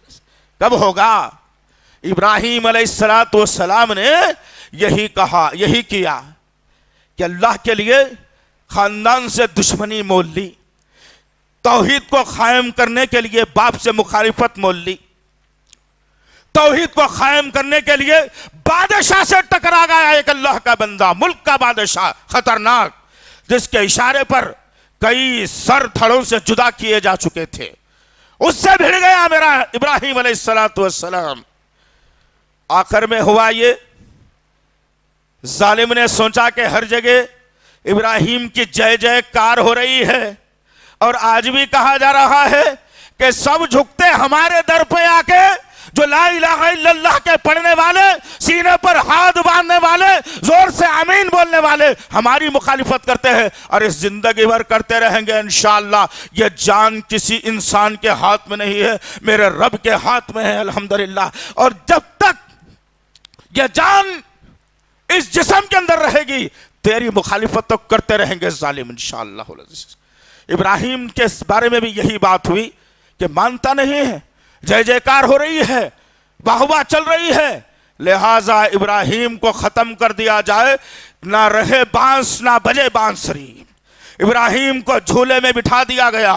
کب ہوگا؟ ابراہیم علیہ السلام نے یہی کہا، یہی کیا کہ اللہ کے لیے خاندان سے دشمنی مول لی، توحید کو قائم کرنے کے لیے باپ سے مخالفت مول لی، توحید کو قائم کرنے کے لیے بادشاہ سے ٹکرا گیا، ایک اللہ کا بندہ، ملک کا بادشاہ خطرناک، جس کے اشارے پر کئی سر دھڑوں سے جدا کیے جا چکے تھے، اس سے بھڑ گیا میرا ابراہیم علیہ السلام۔ آخر میں ہوا یہ، ظالم نے سوچا کہ ہر جگہ ابراہیم کی جے جے کار ہو رہی ہے، اور آج بھی کہا جا رہا ہے کہ سب جھکتے ہمارے در پہ آ کے، جو لا الہ الا اللہ کے پڑھنے والے، سینے پر ہاتھ باندھنے والے، زور سے آمین بولنے والے ہماری مخالفت کرتے ہیں، اور اس زندگی بھر کرتے رہیں گے انشاءاللہ۔ یہ جان کسی انسان کے ہاتھ میں نہیں ہے، میرے رب کے ہاتھ میں ہے الحمدللہ، اور جب تک یہ جان اس جسم کے اندر رہے گی تیری مخالفت تو کرتے رہیں گے ظالم انشاءاللہ۔ ابراہیم کے بارے میں بھی یہی بات ہوئی کہ مانتا نہیں ہے، جے جے کار ہو رہی ہے، واہ واہ چل رہی ہے، لہٰذا ابراہیم کو ختم کر دیا جائے، نہ رہے بانس نہ بجے بانسری۔ ابراہیم کو جھولے میں بٹھا دیا گیا،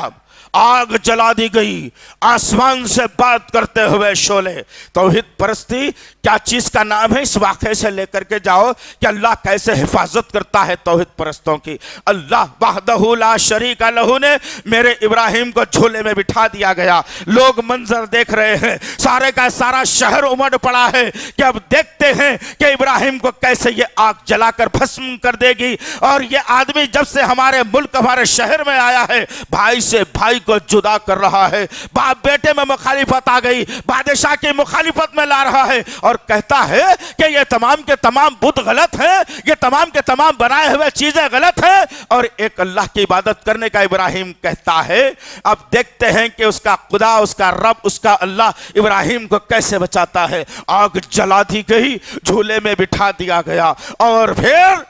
آگ جلا دی گئی، آسمان سے بات کرتے ہوئے شعلے۔ توحید پرستی کیا چیز کا نام ہے؟ اس واقعے سے لے کر کے جاؤ کہ اللہ کیسے حفاظت کرتا ہے توحید پرستوں کی۔ اللہ وحدہ لا شریک لہ نے میرے ابراہیم کو جھولے میں بٹھا دیا گیا، لوگ منظر دیکھ رہے ہیں، سارے کا سارا شہر امڑ پڑا ہے کہ اب دیکھتے ہیں کہ ابراہیم کو کیسے یہ آگ جلا کر بھسم کر دے گی۔ اور یہ آدمی جب سے ہمارے ملک ہمارے شہر میں آیا ہے، بھائی سے بھائی کو جدا کر رہا ہے، باپ بیٹے میں مخالفت آ گئی، بادشاہ کی مخالفت میں لا رہا ہے، اور کہتا ہے کہ یہ تمام کے تمام بت غلط ہیں، یہ تمام کے تمام بنائے ہوئے چیزیں غلط ہیں، اور ایک اللہ کی عبادت کرنے کا ابراہیم کہتا ہے۔ اب دیکھتے ہیں کہ اس کا خدا، اس کا رب، اس کا اللہ ابراہیم کو کیسے بچاتا ہے۔ آگ جلا دی گئی، جھولے میں بٹھا دیا گیا، اور پھر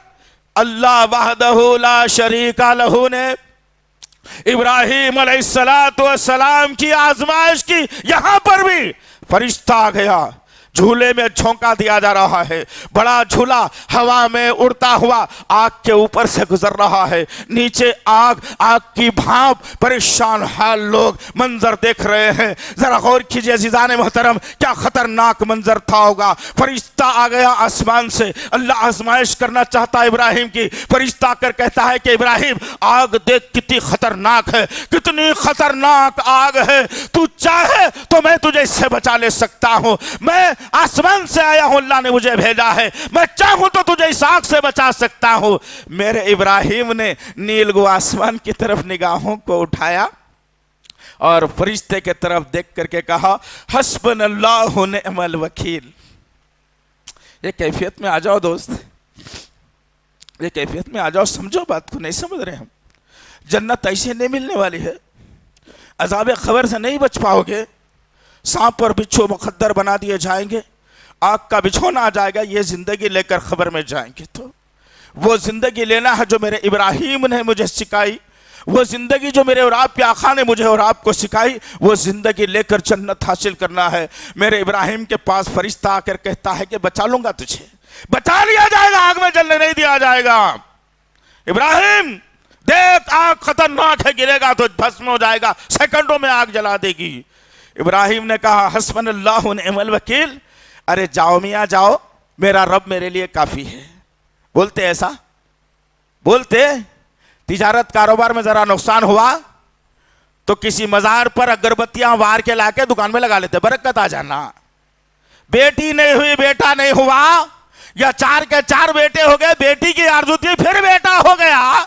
اللہ وحدہ لا شریک لہ نے ابراہیم علیہ السلام کی آزمائش کی۔ یہاں پر بھی فرشتہ آ گیا، جھولے میں جھونکا دیا جا رہا ہے، بڑا جھولا ہوا میں اڑتا ہوا آگ کے اوپر سے گزر رہا ہے، نیچے آگ، آگ کی بھاپ، پریشان حال لوگ منظر دیکھ رہے ہیں۔ ذرا غور کیجئے عزیزان محترم، کیا خطرناک منظر تھا ہوگا۔ فرشتہ آ گیا آسمان سے، اللہ آزمائش کرنا چاہتا ہے ابراہیم کی۔ فرشتہ آ کر کہتا ہے کہ ابراہیم آگ دیکھ کتنی خطرناک ہے، کتنی خطرناک آگ ہے، تو چاہے تو میں تجھے اس سے بچا لے سکتا ہوں، میں آسمان سے آیا ہوں، اللہ نے مجھے بھیجا ہے، میں چاہوں تو تجھے اس آگ سے بچا سکتا ہوں۔ میرے ابراہیم نے نیل گو آسمان کی طرف نگاہوں کو اٹھایا اور فرشتے کے طرف دیکھ کر کے کہا حسبنا اللہ نعم الوکیل۔ یہ کیفیت میں آ جاؤ دوست، یہ کیفیت میں آ جاؤ، سمجھو بات کو، نہیں سمجھ رہے ہم۔ جنت ایسے نہیں ملنے والی ہے، عذاب قبر سے نہیں بچ پاؤ گے، سانپ اور بچھو مقدر بنا دیے جائیں گے، آگ کا بچھونا آ جائے گا، یہ زندگی لے کر خبر میں جائیں گے۔ تو وہ زندگی لینا ہے جو میرے ابراہیم نے مجھے سکھائی، وہ زندگی جو میرے اور آپ کے آقا نے مجھے اور آپ کو سکھائی، وہ زندگی لے کر جنت حاصل کرنا ہے۔ میرے ابراہیم کے پاس فرشتہ آ کر کہتا ہے کہ بچا لوں گا تجھے، بچا لیا جائے گا، آگ میں جلنے نہیں دیا جائے گا۔ ابراہیم دیکھ آگ خطرناک ہے، گرے گا تو بھسم ہو جائے گا، سیکنڈوں میں آگ جلا دے گی۔ ابراہیم نے کہا حسبنا اللہ نعم الوکیل، ارے جاؤ میاں جاؤ، میرا رب میرے لیے کافی ہے۔ بولتے ایسا، بولتے تجارت کاروبار میں ذرا نقصان ہوا تو کسی مزار پر اگربتیاں وار کے لا کے دکان میں لگا لیتے، برکت آ جانا۔ بیٹی نہیں ہوئی، بیٹا نہیں ہوا، یا 4 کے 4 بیٹے ہو گئے، بیٹی کی آرزو تھی پھر بیٹا ہو گیا،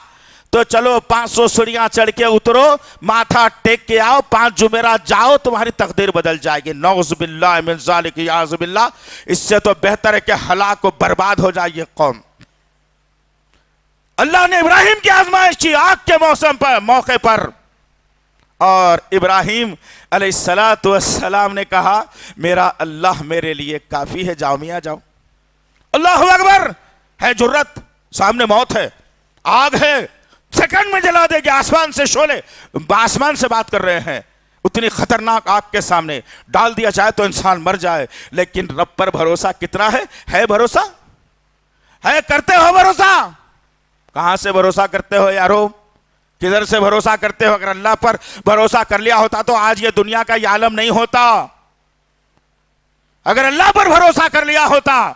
تو چلو 500 سڑیاں چڑھ کے اترو، ماتھا ٹیک کے آؤ، 5 جمعرات جاؤ، تمہاری تقدیر بدل جائے گی۔ نعوذ باللہ من ذالک، یعوذ باللہ، اس سے تو بہتر ہے کہ ہلاک و برباد ہو جائے یہ قوم۔ اللہ نے ابراہیم کی آزمائش کی آگ کے موقع پر، اور ابراہیم علیہ السلام نے کہا میرا اللہ میرے لیے کافی ہے، جاؤ میاں جاؤ۔ اللہ اکبر، ہے جرت، سامنے موت ہے، آگ ہے، سیکنڈ میں جلا دے گی، آسمان سے شعلے، آسمان سے بات کر رہے ہیں، اتنی خطرناک آگ کے سامنے ڈال دیا جائے تو انسان مر جائے، لیکن رب پر بھروسہ کتنا ہے بھروسہ؟ ہے؟ کرتے ہو بھروسہ؟ کہاں سے بھروسہ کرتے ہو یارو؟ کدھر سے بھروسہ کرتے ہو؟ اگر اللہ پر بھروسہ کر لیا ہوتا تو آج یہ دنیا کا یہ عالم نہیں ہوتا۔ اگر اللہ پر بھروسہ کر لیا ہوتا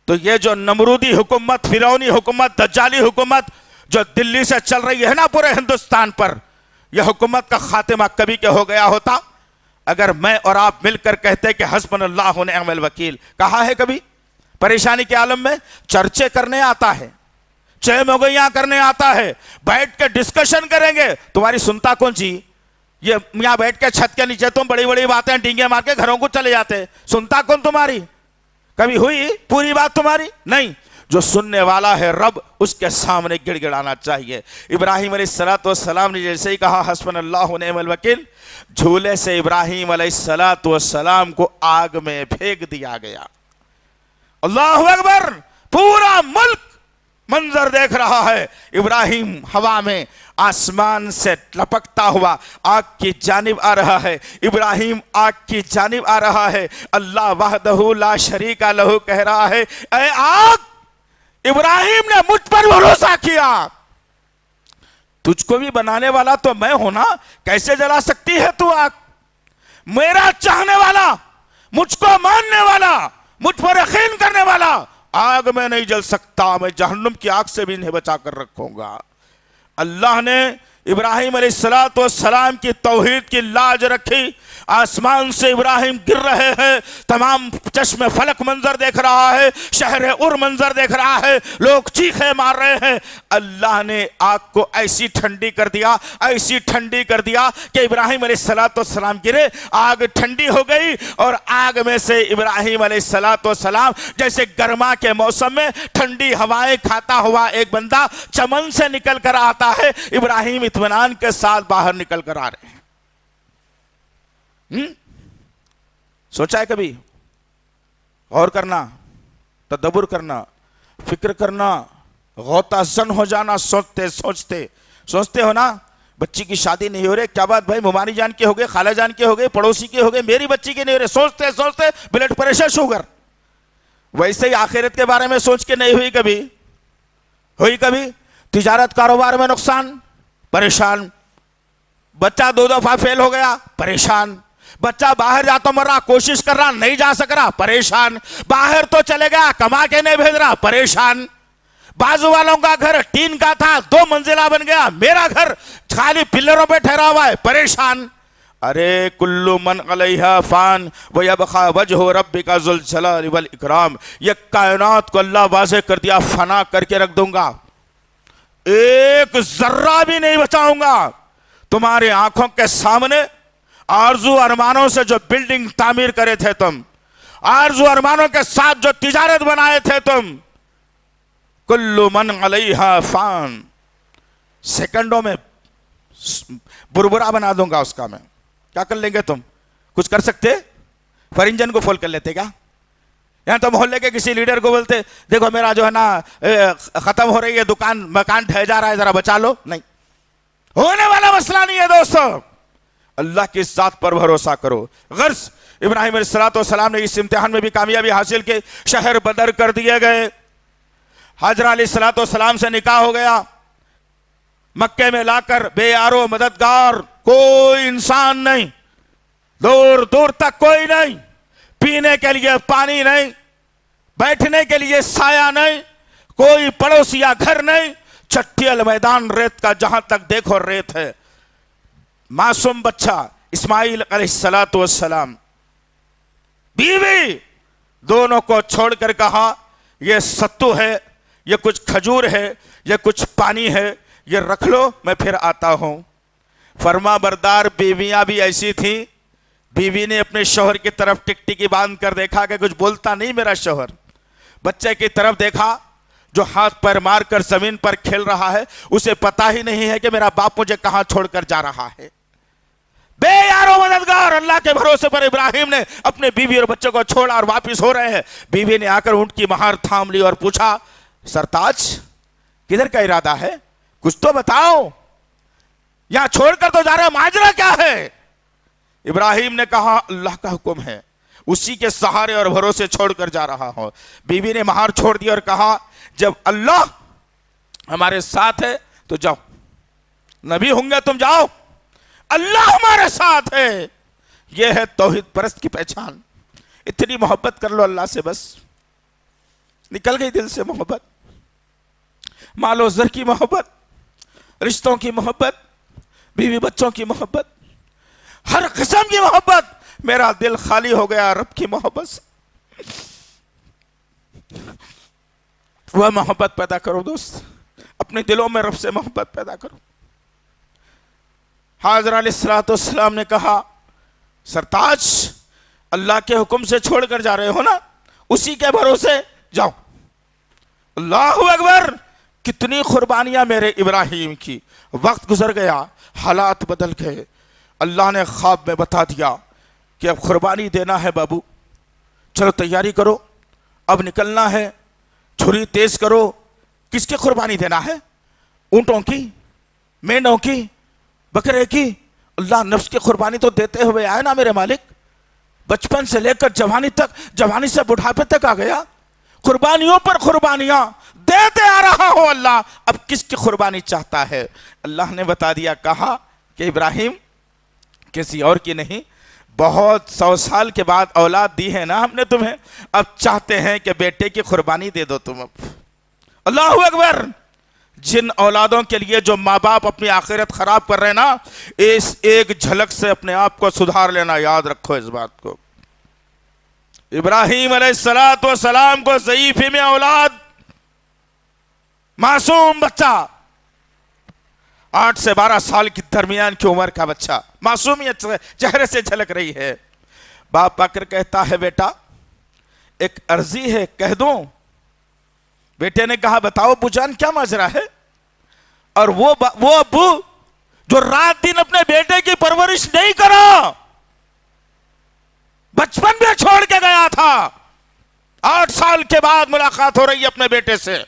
تو یہ جو نمرودی حکومت، فرعونی حکومت، دجالی حکومت جو دلی سے چل رہی ہے نا پورے ہندوستان پر، یہ حکومت کا خاتمہ کبھی کے ہو گیا ہوتا اگر میں اور آپ مل کر کہتے کہ حسبنا اللہ و نعم الوکیل۔ کہا ہے کبھی؟ پریشانی کے عالم میں چرچے کرنے آتا ہے، چہ موگیاں کرنے آتا ہے، بیٹھ کے ڈسکشن کریں گے۔ تمہاری سنتا کون جی؟ یہ یہاں بیٹھ کے چھت کے نیچے تم بڑی بڑی باتیں ڈینگے مار کے گھروں کو چلے جاتے، سنتا کون تمہاری؟ کبھی ہوئی پوری بات تمہاری؟ نہیں۔ جو سننے والا ہے رب، اس کے سامنے گڑ گڑانا چاہیے۔ ابراہیم علیہ السلام نے جیسے ہی کہا حسبنا اللہ و نعم الوکیل، جھولے سے ابراہیم علیہ السلام کو آگ میں پھینک دیا گیا۔ اللہ اکبر! پورا ملک منظر دیکھ رہا ہے، ابراہیم ہوا میں آسمان سے لپکتا ہوا آگ کی جانب آ رہا ہے، ابراہیم آگ کی جانب آ رہا ہے۔ اللہ وحدہ لا شریک لہ کہہ رہا ہے، اے آگ، ابراہیم نے مجھ پر بھروسہ کیا، تجھ کو بھی بنانے والا تو میں ہوں نا، کیسے جلا سکتی ہے تو آگ؟ میرا چاہنے والا، مجھ کو ماننے والا، مجھ پر یقین کرنے والا آگ میں نہیں جل سکتا، میں جہنم کی آگ سے بھی انہیں بچا کر رکھوں گا۔ اللہ نے ابراہیم علیہ السلام کی توحید کی لاج رکھی۔ آسمان سے ابراہیم گر رہے ہیں، تمام چشم فلک منظر دیکھ رہا ہے، شہر ار منظر دیکھ رہا ہے، لوگ چیخے مار رہے ہیں۔ اللہ نے آگ کو ایسی ٹھنڈی کر دیا، ایسی ٹھنڈی کر دیا کہ ابراہیم علیہ السلام گرے، آگ ٹھنڈی ہو گئی، اور آگ میں سے ابراہیم علیہ السلام جیسے گرما کے موسم میں ٹھنڈی ہوائیں کھاتا ہوا ایک بندہ چمن سے نکل کر آتا ہے، ابراہیم اطمینان کے ساتھ باہر نکل کر آ رہے ہیں۔ سوچا ہے کبھی؟ غور کرنا، تدبر کرنا، فکر کرنا، غوطہ زن ہو جانا سوچتے سوچتے۔ سوچتے ہو نا بچی کی شادی نہیں ہو رہی، کیا بات بھائی، ممانی جان کے ہو گئے، خالہ جان کے ہو گئے، پڑوسی کے ہو گئے، میری بچی کے نہیں ہو رہے، سوچتے سوچتے بلڈ پریشر، شوگر۔ ویسے ہی آخرت کے بارے میں سوچ کے نہیں ہوئی کبھی؟ ہوئی کبھی؟ تجارت کاروبار میں نقصان، پریشان۔ بچہ 2 دفعہ فیل ہو گیا، پریشان۔ بچہ باہر جا تو مر رہا، کوشش کر رہا، نہیں جا سک رہا، پریشان۔ باہر تو چلے گیا، کما کے نہیں بھیج رہا، پریشان۔ بازو والوں کا گھر ٹین کا تھا، 2 منزلہ بن گیا، میرا گھر خالی پلروں پہ ٹھہرا ہوا ہے، پریشان۔ ارے کل من علیہا فان ویبقى وجہ ربک ذو الجلال والاکرام، یہ کائنات کو اللہ واضح کر دیا، فنا کر کے رکھ دوں گا، ایک ذرہ بھی نہیں بچاؤں گا۔ تمہارے آنکھوں کے سامنے آرزو ارمانوں سے جو بلڈنگ تعمیر کرے تھے تم، آرزو ارمانوں کے ساتھ جو تجارت بنائے تھے تم، کل من علیہا فان، سیکنڈوں میں بربرا بنا دوں گا اس کا میں۔ کیا کر لیں گے تم؟ کچھ کر سکتے؟ فائر انجن کو فول کر لیتے کیا؟ یہاں تو محلے کے کسی لیڈر کو بولتے دیکھو میرا جو ہے نا ختم ہو رہی ہے دکان، مکان ڈھہ جا رہا ہے، ذرا بچا لو؟ نہیں، ہونے والا مسئلہ نہیں ہے دوستو۔ اللہ کی ذات پر بھروسہ کرو۔ غرض ابراہیم علیہ السلام نے اس امتحان میں بھی کامیابی حاصل کی، شہر بدر کر دیے گئے، حاجرہ علیہ السلام سے نکاح ہو گیا، مکے میں لا کر بے یارو مددگار کوئی انسان نہیں، دور دور تک کوئی نہیں، پینے کے لیے پانی نہیں، بیٹھنے کے لیے سایہ نہیں، کوئی پڑوسی یا گھر نہیں، چٹیل میدان ریت کا، جہاں تک دیکھو ریت ہے۔ معصوم بچہ اسماعیل علیہ السلام، بیوی، دونوں کو چھوڑ کر کہا یہ ستو ہے، یہ کچھ کھجور ہے، یہ کچھ پانی ہے، یہ رکھ لو، میں پھر آتا ہوں۔ فرما بردار بیویاں بھی ایسی تھیں، بیوی نے اپنے شوہر کی طرف ٹکٹکی باندھ کر دیکھا کہ کچھ بولتا نہیں میرا شوہر، بچے کی طرف دیکھا جو ہاتھ پر مار کر زمین پر کھیل رہا ہے، اسے پتا ہی نہیں ہے کہ میرا باپ مجھے کہاں چھوڑ کر جا رہا ہے۔ بے یارو مددگار اللہ کے بھروسے پر ابراہیم نے اپنے بیوی اور بچوں کو چھوڑا اور واپس ہو رہے ہیں۔ بیوی نے آ کر اونٹ کی مہار تھام لی اور پوچھا سرتاج کدھر کا ارادہ ہے، کچھ تو بتاؤ۔ یہاں چھوڑ کر تو جا رہے ہیں, ماجرا کیا ہے؟ ابراہیم نے کہا اللہ کا حکم ہے, اسی کے سہارے اور بھروسے چھوڑ کر جا رہا ہوں. بیوی نے مہار چھوڑ دیا اور کہا جب اللہ ہمارے ساتھ ہے تو جاؤ, نبی ہوں گے تم جاؤ, اللہ ہمارے ساتھ ہے. یہ ہے توحید پرست کی پہچان. اتنی محبت کر لو اللہ سے, بس نکل گئی دل سے محبت, مال و زر کی محبت, رشتوں کی محبت, بیوی بچوں کی محبت, ہر قسم کی محبت. میرا دل خالی ہو گیا رب کی محبت سے. وہ محبت پیدا کرو دوست, اپنے دلوں میں رب سے محبت پیدا کرو. حضرت علیہ السلام نے کہا سرتاج اللہ کے حکم سے چھوڑ کر جا رہے ہو نا, اسی کے بھروسے جاؤ. اللہ اکبر, کتنی قربانیاں میرے ابراہیم کی. وقت گزر گیا, حالات بدل گئے. اللہ نے خواب میں بتا دیا کہ اب قربانی دینا ہے بابو, چلو تیاری کرو, اب نکلنا ہے, چھری تیز کرو. کس کی قربانی دینا ہے؟ اونٹوں کی, مینڈوں کی, بکرے کی؟ اللہ نفس کی قربانی تو دیتے ہوئے آئے نا میرے مالک. بچپن سے لے کر جوانی تک, جوانی سے بڑھاپے تک آ گیا, قربانیوں پر قربانیاں دیتے آ رہا ہو. اللہ اب کس کی قربانی چاہتا ہے؟ اللہ نے بتا دیا, کہا کہ ابراہیم کسی اور کی نہیں, بہت 100 سال کے بعد اولاد دی ہے نا ہم نے تمہیں, اب چاہتے ہیں کہ بیٹے کی قربانی دے دو تم. اب اللہ اکبر, جن اولادوں کے لیے جو ماں باپ اپنی آخرت خراب کر رہے ہیں نا, اس ایک جھلک سے اپنے آپ کو سدھار لینا. یاد رکھو اس بات کو. ابراہیم علیہ السلام کو ضعیفی میں اولاد, معصوم بچہ, 8 سے 12 سال کی درمیان کی عمر کا بچہ, معصومیت چہرے سے جھلک رہی ہے. باپ آ کر کہتا ہے بیٹا ایک عرضی ہے کہہ دوں. بیٹے نے کہا بتاؤ ابو جان کیا ماجرا ہے؟ اور وہ ابو جو رات دن اپنے بیٹے کی پرورش نہیں کرا, بچپن میں چھوڑ کے گیا تھا, 8 سال کے بعد ملاقات ہو رہی ہے اپنے بیٹے سے.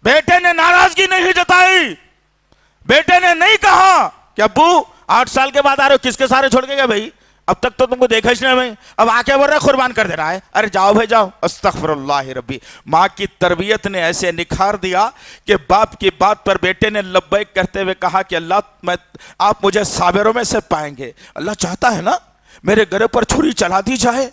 بیٹے نے ناراضگی نہیں جتائی, بیٹے نے نہیں کہا کہ ابو 8 سال کے بعد آ رہے ہو, کس کے سارے چھوڑ کے گئے بھائی, اب تک تو تم کو دیکھا ہی نہیں, اب آ کے بول رہے قربان کر دے رہا ہے. ارے جاؤ بھائی جاؤ. استغفر اللہ ربی. ماں کی تربیت نے ایسے نکھار دیا کہ باپ کی بات پر بیٹے نے لبیک کہتے ہوئے کہا کہ اللہ آپ مجھے صابروں میں سے پائیں گے. اللہ چاہتا ہے نا میرے گلے پر چھری چلا دی جائے,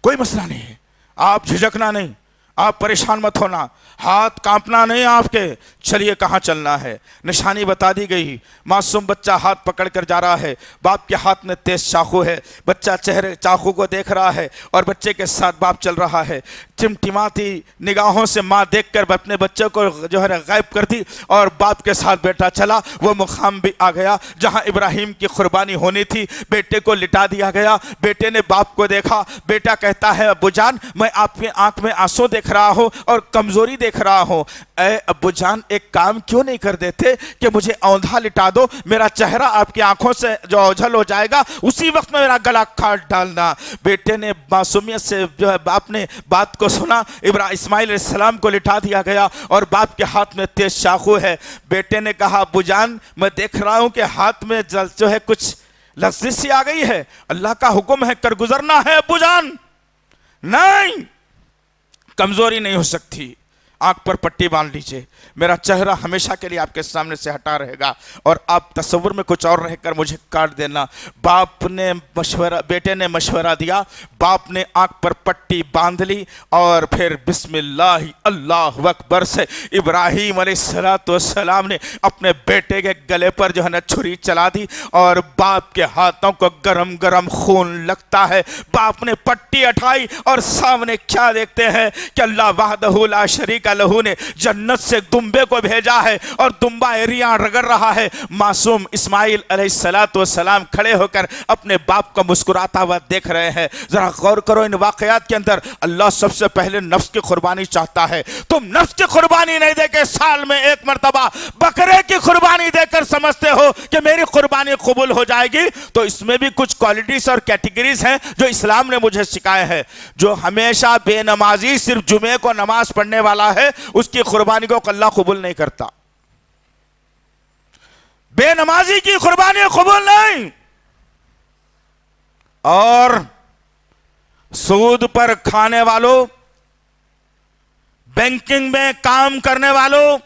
کوئی مسئلہ نہیں ہے, آپ جھجکنا نہیں, آپ پریشان مت ہونا, ہاتھ کانپنا نہیں آپ کے. چلیے کہاں چلنا ہے؟ نشانی بتا دی گئی. معصوم بچہ ہاتھ پکڑ کر جا رہا ہے, باپ کے ہاتھ میں تیز چاقو ہے, بچہ چہرے چاقو کو دیکھ رہا ہے اور بچے کے ساتھ باپ چل رہا ہے. ٹمٹماتی نگاہوں سے ماں دیکھ کر اپنے بچے کو جو ہے غائب کر دی اور باپ کے ساتھ بیٹا چلا. وہ مقام بھی آ گیا جہاں ابراہیم کی قربانی ہونی تھی. بیٹے کو لٹا دیا گیا. بیٹے نے باپ کو دیکھا, بیٹا کہتا ہے ابو جان میں آپ کی آنکھ میں آنسو دیکھ رہا ہوں اور کمزوری دیکھ رہا ہوں, اے ابو جان ایک کام کیوں نہیں کر دیتے کہ مجھے اوندھا لٹا دو, میرا چہرہ آپ کی آنکھوں سے جو اوجھل ہو جائے گا, اسی وقت میں میرا گلا کاٹ ڈالنا. بیٹے نے معصومیت سے جو ہے باپ نے بات کو سنا, اسماعیل علیہ السلام کو لٹا دیا گیا اور باپ کے ہاتھ میں تیز چاقو ہے. بیٹے نے کہا ابو جان میں دیکھ رہا ہوں کہ ہاتھ میں جو ہے کچھ لذت سی آ گئی ہے, اللہ کا حکم ہے کر گزرنا ہے ابو جان. نہیں, کمزوری نہیں ہو سکتی, آنکھ پر پٹی باندھ لیجئے, میرا چہرہ ہمیشہ کے لیے آپ کے سامنے سے ہٹا رہے گا اور آپ تصور میں کچھ اور رہ کر مجھے کاٹ دینا. باپ نے مشورہ, بیٹے نے مشورہ دیا, باپ نے آنکھ پر پٹی باندھ لی اور پھر بسم اللہ اللہ اکبر سے ابراہیم علیہ السلام نے اپنے بیٹے کے گلے پر جو ہے نا چھری چلا دی اور باپ کے ہاتھوں کو گرم گرم خون لگتا ہے. باپ نے پٹی اٹھائی اور سامنے کیا دیکھتے ہیں کہ اللہ وحدہ لا شریک لہو نے جنت سے دمبے کو بھیجا ہے اور دمبا ایریاں رگڑ رہا ہے. معصوم اسماعیل علیہ السلام کھڑے ہو کر اپنے باپ کو مسکراتا ہوا دیکھ رہے ہیں. ذرا غور کرو ان واقعات کے اندر. اللہ سب سے پہلے نفس کی قربانی چاہتا ہے. تم نفس کی قربانی نہیں دے کے سال میں ایک مرتبہ بکرے کی قربانی دے کر سمجھتے ہو کہ میری قربانی قبول ہو جائے گی, تو اس میں بھی کچھ کوالٹیز اور کیٹیگریز ہیں جو اسلام نے مجھے سکھائے ہیں. جو ہمیشہ بے نمازی صرف جمعے کو نماز پڑھنے والا ہے, اس کی قربانی کو اللہ قبول نہیں کرتا. بے نمازی کی قربانی قبول نہیں، اور سود پر کھانے والوں، بینکنگ میں کام کرنے والوں،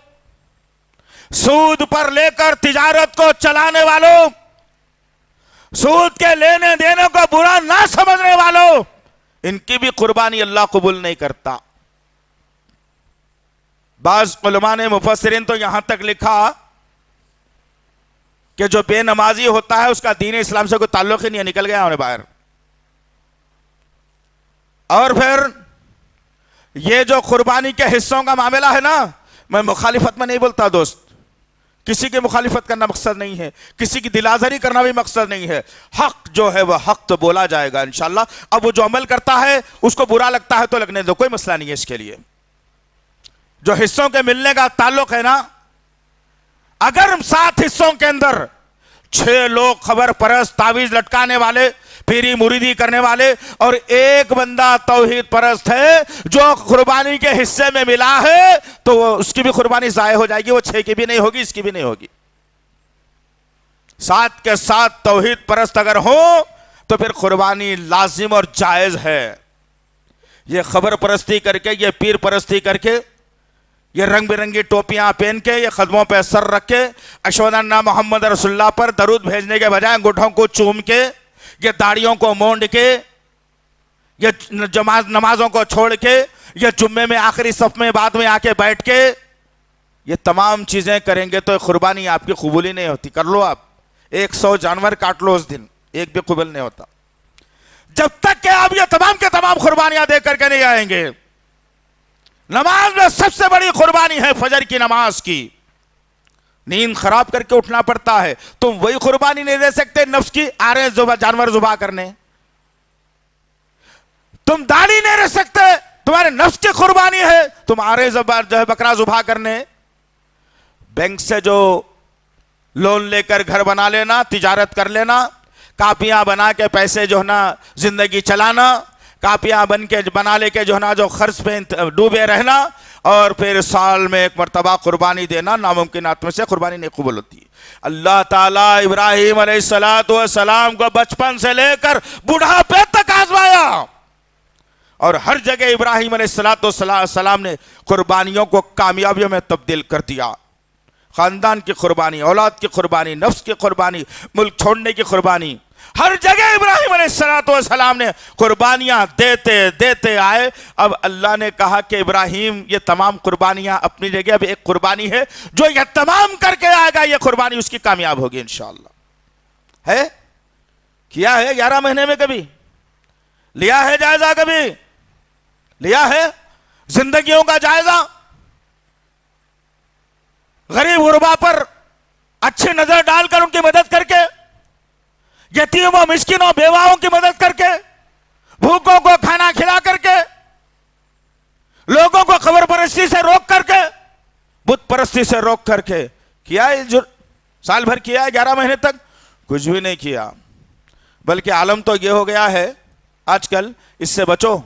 سود پر لے کر تجارت کو چلانے والوں، سود کے لینے دینے کو برا نہ سمجھنے والوں، ان کی بھی قربانی اللہ قبول نہیں کرتا۔ بعض علماء نے، مفسرین تو یہاں تک لکھا کہ جو بے نمازی ہوتا ہے اس کا دین اسلام سے کوئی تعلق ہی نہیں ہے، نکل گیا انہیں باہر۔ اور پھر یہ جو قربانی کے حصوں کا معاملہ ہے نا، میں مخالفت میں نہیں بولتا دوست، کسی کی مخالفت کرنا مقصد نہیں ہے، کسی کی دل آزاری کرنا بھی مقصد نہیں ہے، حق جو ہے وہ حق تو بولا جائے گا انشاءاللہ۔ اب وہ جو عمل کرتا ہے اس کو برا لگتا ہے تو لگنے دو، کوئی مسئلہ نہیں ہے اس کے لیے۔ جو حصوں کے ملنے کا تعلق ہے نا، اگر 7 حصوں کے اندر 6 لوگ خبر پرست، تعویذ لٹکانے والے، پیری مریدی کرنے والے، اور ایک بندہ توحید پرست ہے جو قربانی کے حصے میں ملا ہے، تو اس کی بھی قربانی ضائع ہو جائے گی، وہ 6 کی بھی نہیں ہوگی، اس کی بھی نہیں ہوگی۔ 7 کے 7 توحید پرست اگر ہوں تو پھر قربانی لازم اور جائز ہے۔ یہ خبر پرستی کر کے، یہ پیر پرستی کر کے، یہ رنگ برنگی ٹوپیاں پہن کے، یہ قدموں پہ سر رکھ کے، اشہد ان محمد رسول اللہ پر درود بھیجنے کے بجائے انگوٹھوں کو چوم کے، یہ داڑیوں کو مونڈ کے، یہ نمازوں کو چھوڑ کے، یہ جمعے میں آخری صف میں بعد میں آ کے بیٹھ کے، یہ تمام چیزیں کریں گے تو قربانی آپ کی قبولی نہیں ہوتی۔ کر لو آپ 100 جانور کاٹ لو اس دن، ایک بھی قبول نہیں ہوتا جب تک کہ آپ یہ تمام کے تمام قربانیاں دے کر کے نہیں آئیں گے۔ نماز میں سب سے بڑی قربانی ہے فجر کی نماز کی، نیند خراب کر کے اٹھنا پڑتا ہے، تم وہی قربانی نہیں دے سکتے نفس کی آرے جانور ذبح کرنے، تم داڑھی نہیں رہ سکتے، تمہارے نفس کی قربانی ہے تم آرے جو ہے بکرا ذبح کرنے۔ بینک سے جو لون لے کر گھر بنا لینا، تجارت کر لینا، کاپیاں بنا کے پیسے جو ہے نا زندگی چلانا، کاپیاں بنا لے کے جو ہے نا جو خرچ پہ ڈوبے رہنا، اور پھر سال میں ایک مرتبہ قربانی دینا، ناممکنات میں سے قربانی نہیں قبول ہوتی۔ اللہ تعالیٰ ابراہیم علیہ السلام کو بچپن سے لے کر بڑھاپے تک آزمایا، اور ہر جگہ ابراہیم علیہ السلام نے قربانیوں کو کامیابیوں میں تبدیل کر دیا۔ خاندان کی قربانی، اولاد کی قربانی، نفس کی قربانی، ملک چھوڑنے کی قربانی، ہر جگہ ابراہیم علیہ السلام نے قربانیاں دیتے دیتے آئے۔ اب اللہ نے کہا کہ ابراہیم یہ تمام قربانیاں اپنی جگہ، اب ایک قربانی ہے جو یہ تمام کر کے آئے گا، یہ قربانی اس کی کامیاب ہوگی انشاءاللہ۔ ہے کیا ہے 11 مہینے میں کبھی لیا ہے جائزہ؟ کبھی لیا ہے زندگیوں کا جائزہ؟ غریب غربا پر اچھی نظر ڈال کر ان کی مدد کر کے، یتیموں مسکینوں بیواؤں کی مدد کر کے، بھوکوں کو کھانا کھلا کر کے، لوگوں کو قبر پرستی سے روک کر کے، بت پرستی سے روک کر کے کیا ہے؟ جو سال بھر کیا ہے 11 مہینے تک کچھ بھی نہیں کیا، بلکہ عالم تو یہ ہو گیا ہے آج کل۔ اس سے بچو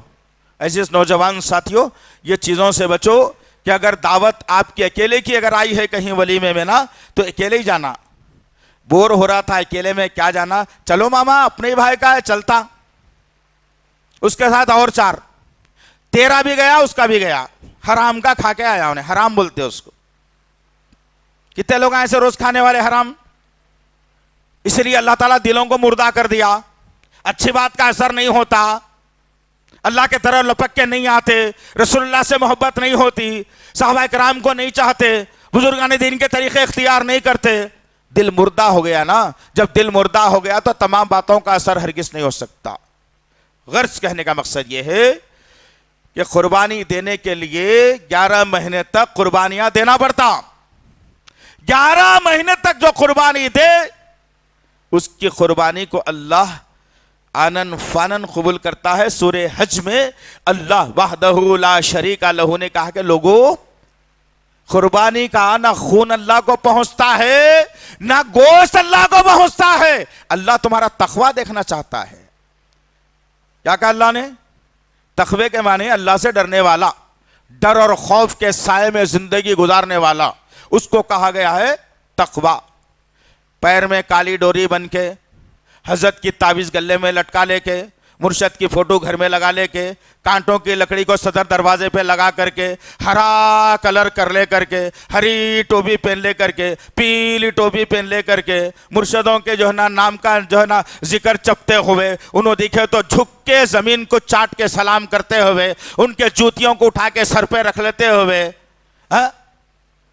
عزیز نوجوان ساتھیوں، یہ چیزوں سے بچو کہ اگر دعوت آپ کی اکیلے کی اگر آئی ہے کہیں ولیمے میں نا، تو اکیلے ہی جانا۔ بور ہو رہا تھا اکیلے میں، کیا جانا، چلو ماما اپنے بھائی کا ہے چلتا، اس کے ساتھ اور 4، تیرا بھی گیا اس کا بھی گیا، حرام کا کھا کے آیا، انہیں حرام بولتے اس کو۔ کتنے لوگ ایسے روز کھانے والے حرام؟ اس لیے اللہ تعالیٰ دلوں کو مردہ کر دیا، اچھی بات کا اثر نہیں ہوتا، اللہ کے طرف لپک کے نہیں آتے، رسول اللہ سے محبت نہیں ہوتی، صحابہ کرام کو نہیں چاہتے، بزرگان دین کے طریقے اختیار نہیں کرتے، دل مردہ ہو گیا نا۔ جب دل مردہ ہو گیا تو تمام باتوں کا اثر ہرگز نہیں ہو سکتا۔ غرض کہنے کا مقصد یہ ہے کہ قربانی دینے کے لیے 11 مہینے تک قربانیاں دینا پڑتا۔ 11 مہینے تک جو قربانی دے اس کی قربانی کو اللہ آنن فانن قبول کرتا ہے۔ سورہ حج میں اللہ وحدہ لا شریک لہ نے کہا کہ لوگوں، قربانی کا نہ خون اللہ کو پہنچتا ہے نہ گوشت اللہ کو پہنچتا ہے، اللہ تمہارا تقوی دیکھنا چاہتا ہے۔ کیا کہا اللہ نے؟ تقوی کے معنی اللہ سے ڈرنے والا، ڈر اور خوف کے سائے میں زندگی گزارنے والا، اس کو کہا گیا ہے تقوی۔ پیر میں کالی ڈوری بن کے، حضرت کی تعویذ گلے میں لٹکا لے کے، مرشد کی فوٹو گھر میں لگا لے کے، کانٹوں کی لکڑی کو صدر دروازے پہ لگا کر کے، ہرا کلر کر لے کر کے، ہری ٹوپی پہن لے کر کے، پیلی ٹوپی پہن لے کر کے، مرشدوں کے جو ہے نا نام کا جو ہے نا ذکر چپتے ہوئے، انہوں دیکھے تو جھک کے زمین کو چاٹ کے سلام کرتے ہوئے، ان کے جوتیوں کو اٹھا کے سر پہ رکھ لیتے ہوئے،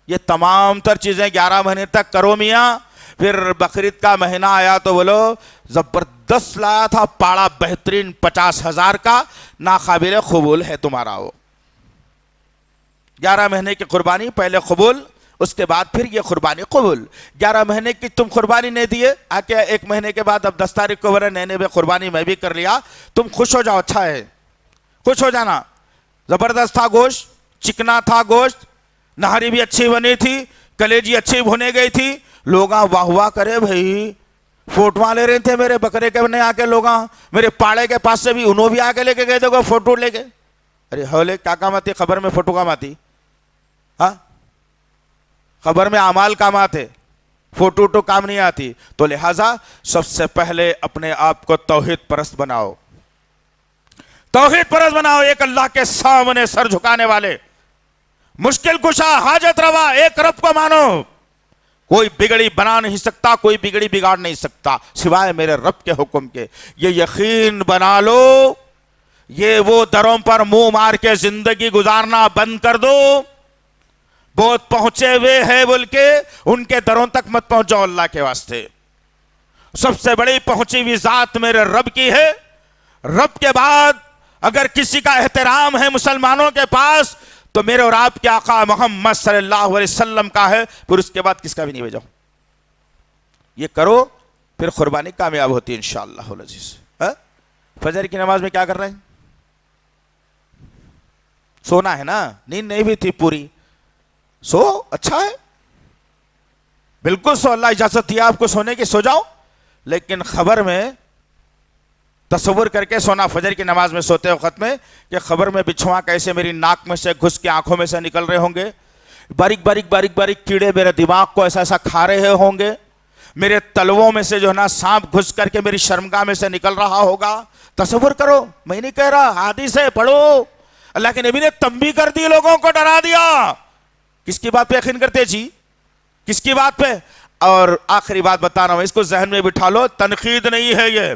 یہ تمام تر چیزیں 11 مہینے تک کرو میاں. پھر بقرعید کا مہینہ آیا تو بولو زبردست لایا تھا پاڑا بہترین 50,000 کا، ناقابل قبول ہے تمہارا وہ. 11 مہینے کی قربانی پہلے قبول، اس کے بعد پھر یہ قربانی قبول. 11 مہینے کی تم قربانی نہیں دیے، آ کے 1 مہینے کے بعد اب 10 تاریخ کو بولے نئے بے قربانی میں بھی کر لیا، تم خوش ہو جاؤ، اچھا ہے، خوش ہو جانا. زبردست تھا گوشت، چکنا تھا گوشت، نہاری بھی اچھی بنی تھی، کلیجی اچھی بھنے گئی تھی. لوگاں واہ واہ کرے بھائی، فوٹواں لے رہے تھے میرے بکرے کے بنے آ کے، لوگاں میرے پاڑے کے پاس سے بھی انہوں بھی آ کے لے کے گئے دیکھو فوٹو لے کے. ارے ہولے کیا کام آتی خبر میں، فوٹو کام آتی؟ ہاں خبر میں اعمال کام آتے، فوٹو تو کام نہیں آتی. تو لہٰذا سب سے پہلے اپنے آپ کو توحید پرست بناؤ، توحید پرست بناؤ، ایک اللہ کے سامنے سر جھکانے والے، مشکل کشا، حاجت روا، ایک رب کو مانو. کوئی بگڑی بنا نہیں سکتا، کوئی بگڑی بگاڑ نہیں سکتا سوائے میرے رب کے حکم کے. یہ یقین بنا لو، یہ وہ دروں پر منہ مار کے زندگی گزارنا بند کر دو. بہت پہنچے ہوئے ہے بول کے ان کے دروں تک مت پہنچو اللہ کے واسطے. سب سے بڑی پہنچی ہوئی ذات میرے رب کی ہے. رب کے بعد اگر کسی کا احترام ہے مسلمانوں کے پاس تو میرے اور آپ کے آقا محمد صلی اللہ علیہ وسلم کا ہے، پھر اس کے بعد کس کا بھی نہیں بھیجو. یہ کرو پھر قربانی کامیاب ہوتی ہے انشاءاللہ العزیز. فجر کی نماز میں کیا کر رہے ہیں؟ سونا ہے نا، نیند نہیں بھی تھی پوری، سو اچھا ہے، بالکل سو، اللہ اجازت دیا آپ کو سونے کی، سو جاؤ. لیکن خبر میں تصور کر کے سونا فجر کی نماز میں سوتے وقت میں کہ خبر میں بچھواں کیسے میری ناک میں سے گھس کے آنکھوں میں سے نکل رہے ہوں گے، باریک باریک باریک باریک کیڑے میرے دماغ کو ایسا ایسا کھا رہے ہوں گے، میرے تلووں میں سے جو ہے نا سانپ گھس کر کے میری شرمگاہ میں سے نکل رہا ہوگا. تصور کرو، میں نہیں کہہ رہا، حدیث ہے پڑھو. اللہ کے نبی نے تنبیہ کر دی، لوگوں کو ڈرا دیا. کس کی بات پہ یقین کرتے جی؟ کس کی بات پہ؟ اور آخری بات بتا رہا ہوں، اس کو ذہن میں بٹھا لو، تنقید نہیں ہے، یہ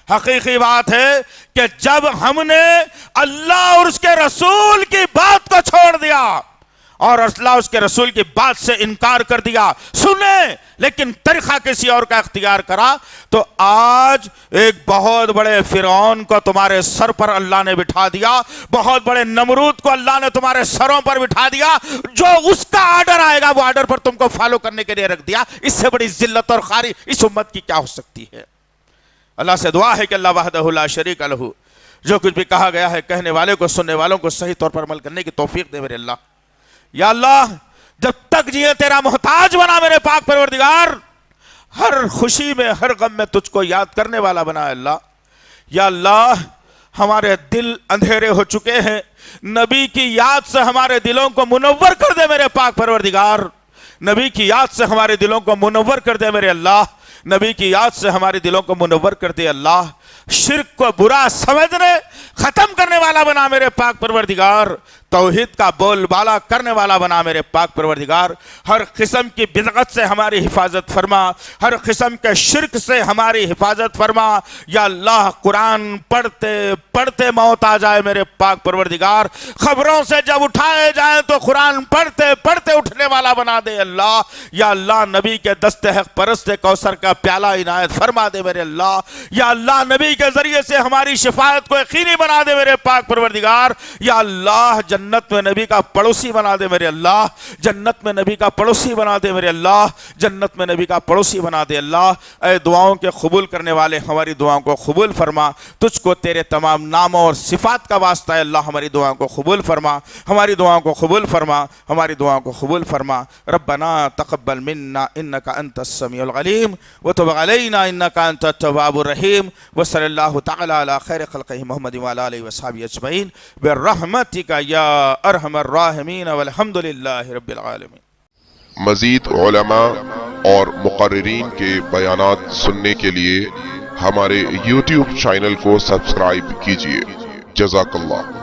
حقیقی بات ہے کہ جب ہم نے اللہ اور اس کے رسول کی بات کو چھوڑ دیا اور اللہ اس کے رسول کی بات سے انکار کر دیا، سنے لیکن طریقہ کسی اور کا اختیار کرا، تو آج ایک بہت بڑے فرعون کو تمہارے سر پر اللہ نے بٹھا دیا، بہت بڑے نمرود کو اللہ نے تمہارے سروں پر بٹھا دیا. جو اس کا آرڈر آئے گا وہ آرڈر پر تم کو فالو کرنے کے لیے رکھ دیا. اس سے بڑی ذلت اور خواری اس امت کی کیا ہو سکتی ہے؟ اللہ سے دعا ہے کہ اللہ وحدہ لا شریک لہ جو کچھ بھی کہا گیا ہے کہنے والے کو، سننے والوں کو صحیح طور پر عمل کرنے کی توفیق دے میرے اللہ. یا اللہ جب تک جیے تیرا محتاج بنا میرے پاک پروردگار، ہر خوشی میں ہر غم میں تجھ کو یاد کرنے والا بنا اللہ. یا اللہ ہمارے دل اندھیرے ہو چکے ہیں، نبی کی یاد سے ہمارے دلوں کو منور کر دے میرے پاک پروردگار. نبی کی یاد سے ہمارے دلوں کو منور کر دے میرے اللہ. نبی کی یاد سے ہمارے دلوں کو منور کر دے اللہ. شرک کو برا سمجھنے ختم کرنے والا بنا میرے پاک پروردگار. توحید کا بول بالا کرنے والا بنا میرے پاک پروردگار. ہر قسم کی بدعت سے ہماری حفاظت فرما، ہر قسم کے شرک سے ہماری حفاظت فرما. یا اللہ قرآن پڑھتے پڑھتے موت آ جائے میرے پاک پروردگار، خبروں سے جب اٹھائے جائیں تو قرآن پڑھتے پڑھتے اٹھنے والا بنا دے اللہ. یا اللہ نبی کے دست حق پرست کوثر کا پیالہ عنایت فرما دے میرے اللہ. یا اللہ نبی کے ذریعے سے ہماری شفاعت کو یقینی بنا دے میرے پاک پروردگار. یا اللہ جنت میں نبی کا پڑوسی بنا دے میرے اللہ. جنت میں نبی کا پڑوسی بنا دے میرے اللہ. جنت میں نبی کا پڑوسی بنا دے اللہ. اے دعاؤں کے قبول کرنے والے ہماری دعاؤں کو قبول فرما. تجھ کو تیرے تمام ناموں اور صفات کا واسطہ ہے اللہ، ہماری دعاؤں کو قبول فرما، ہماری دعاؤں کو قبول فرما، ہماری دعاؤں کو قبول فرما. ربنا تقبل منا انك انت السميع العليم وتب علينا انك انت التواب الرحيم. وصلی اللہ تعالی علی خیر خلقہ محمد وعلی آلہ وصحبہ اجمعین برحمتک یا ارحم الراحمین والحمد للہ رب العالمین. مزید علماء اور مقررین کے بیانات سننے کے لیے ہمارے YouTube چینل کو سبسکرائب کیجیے۔ جزاک اللہ۔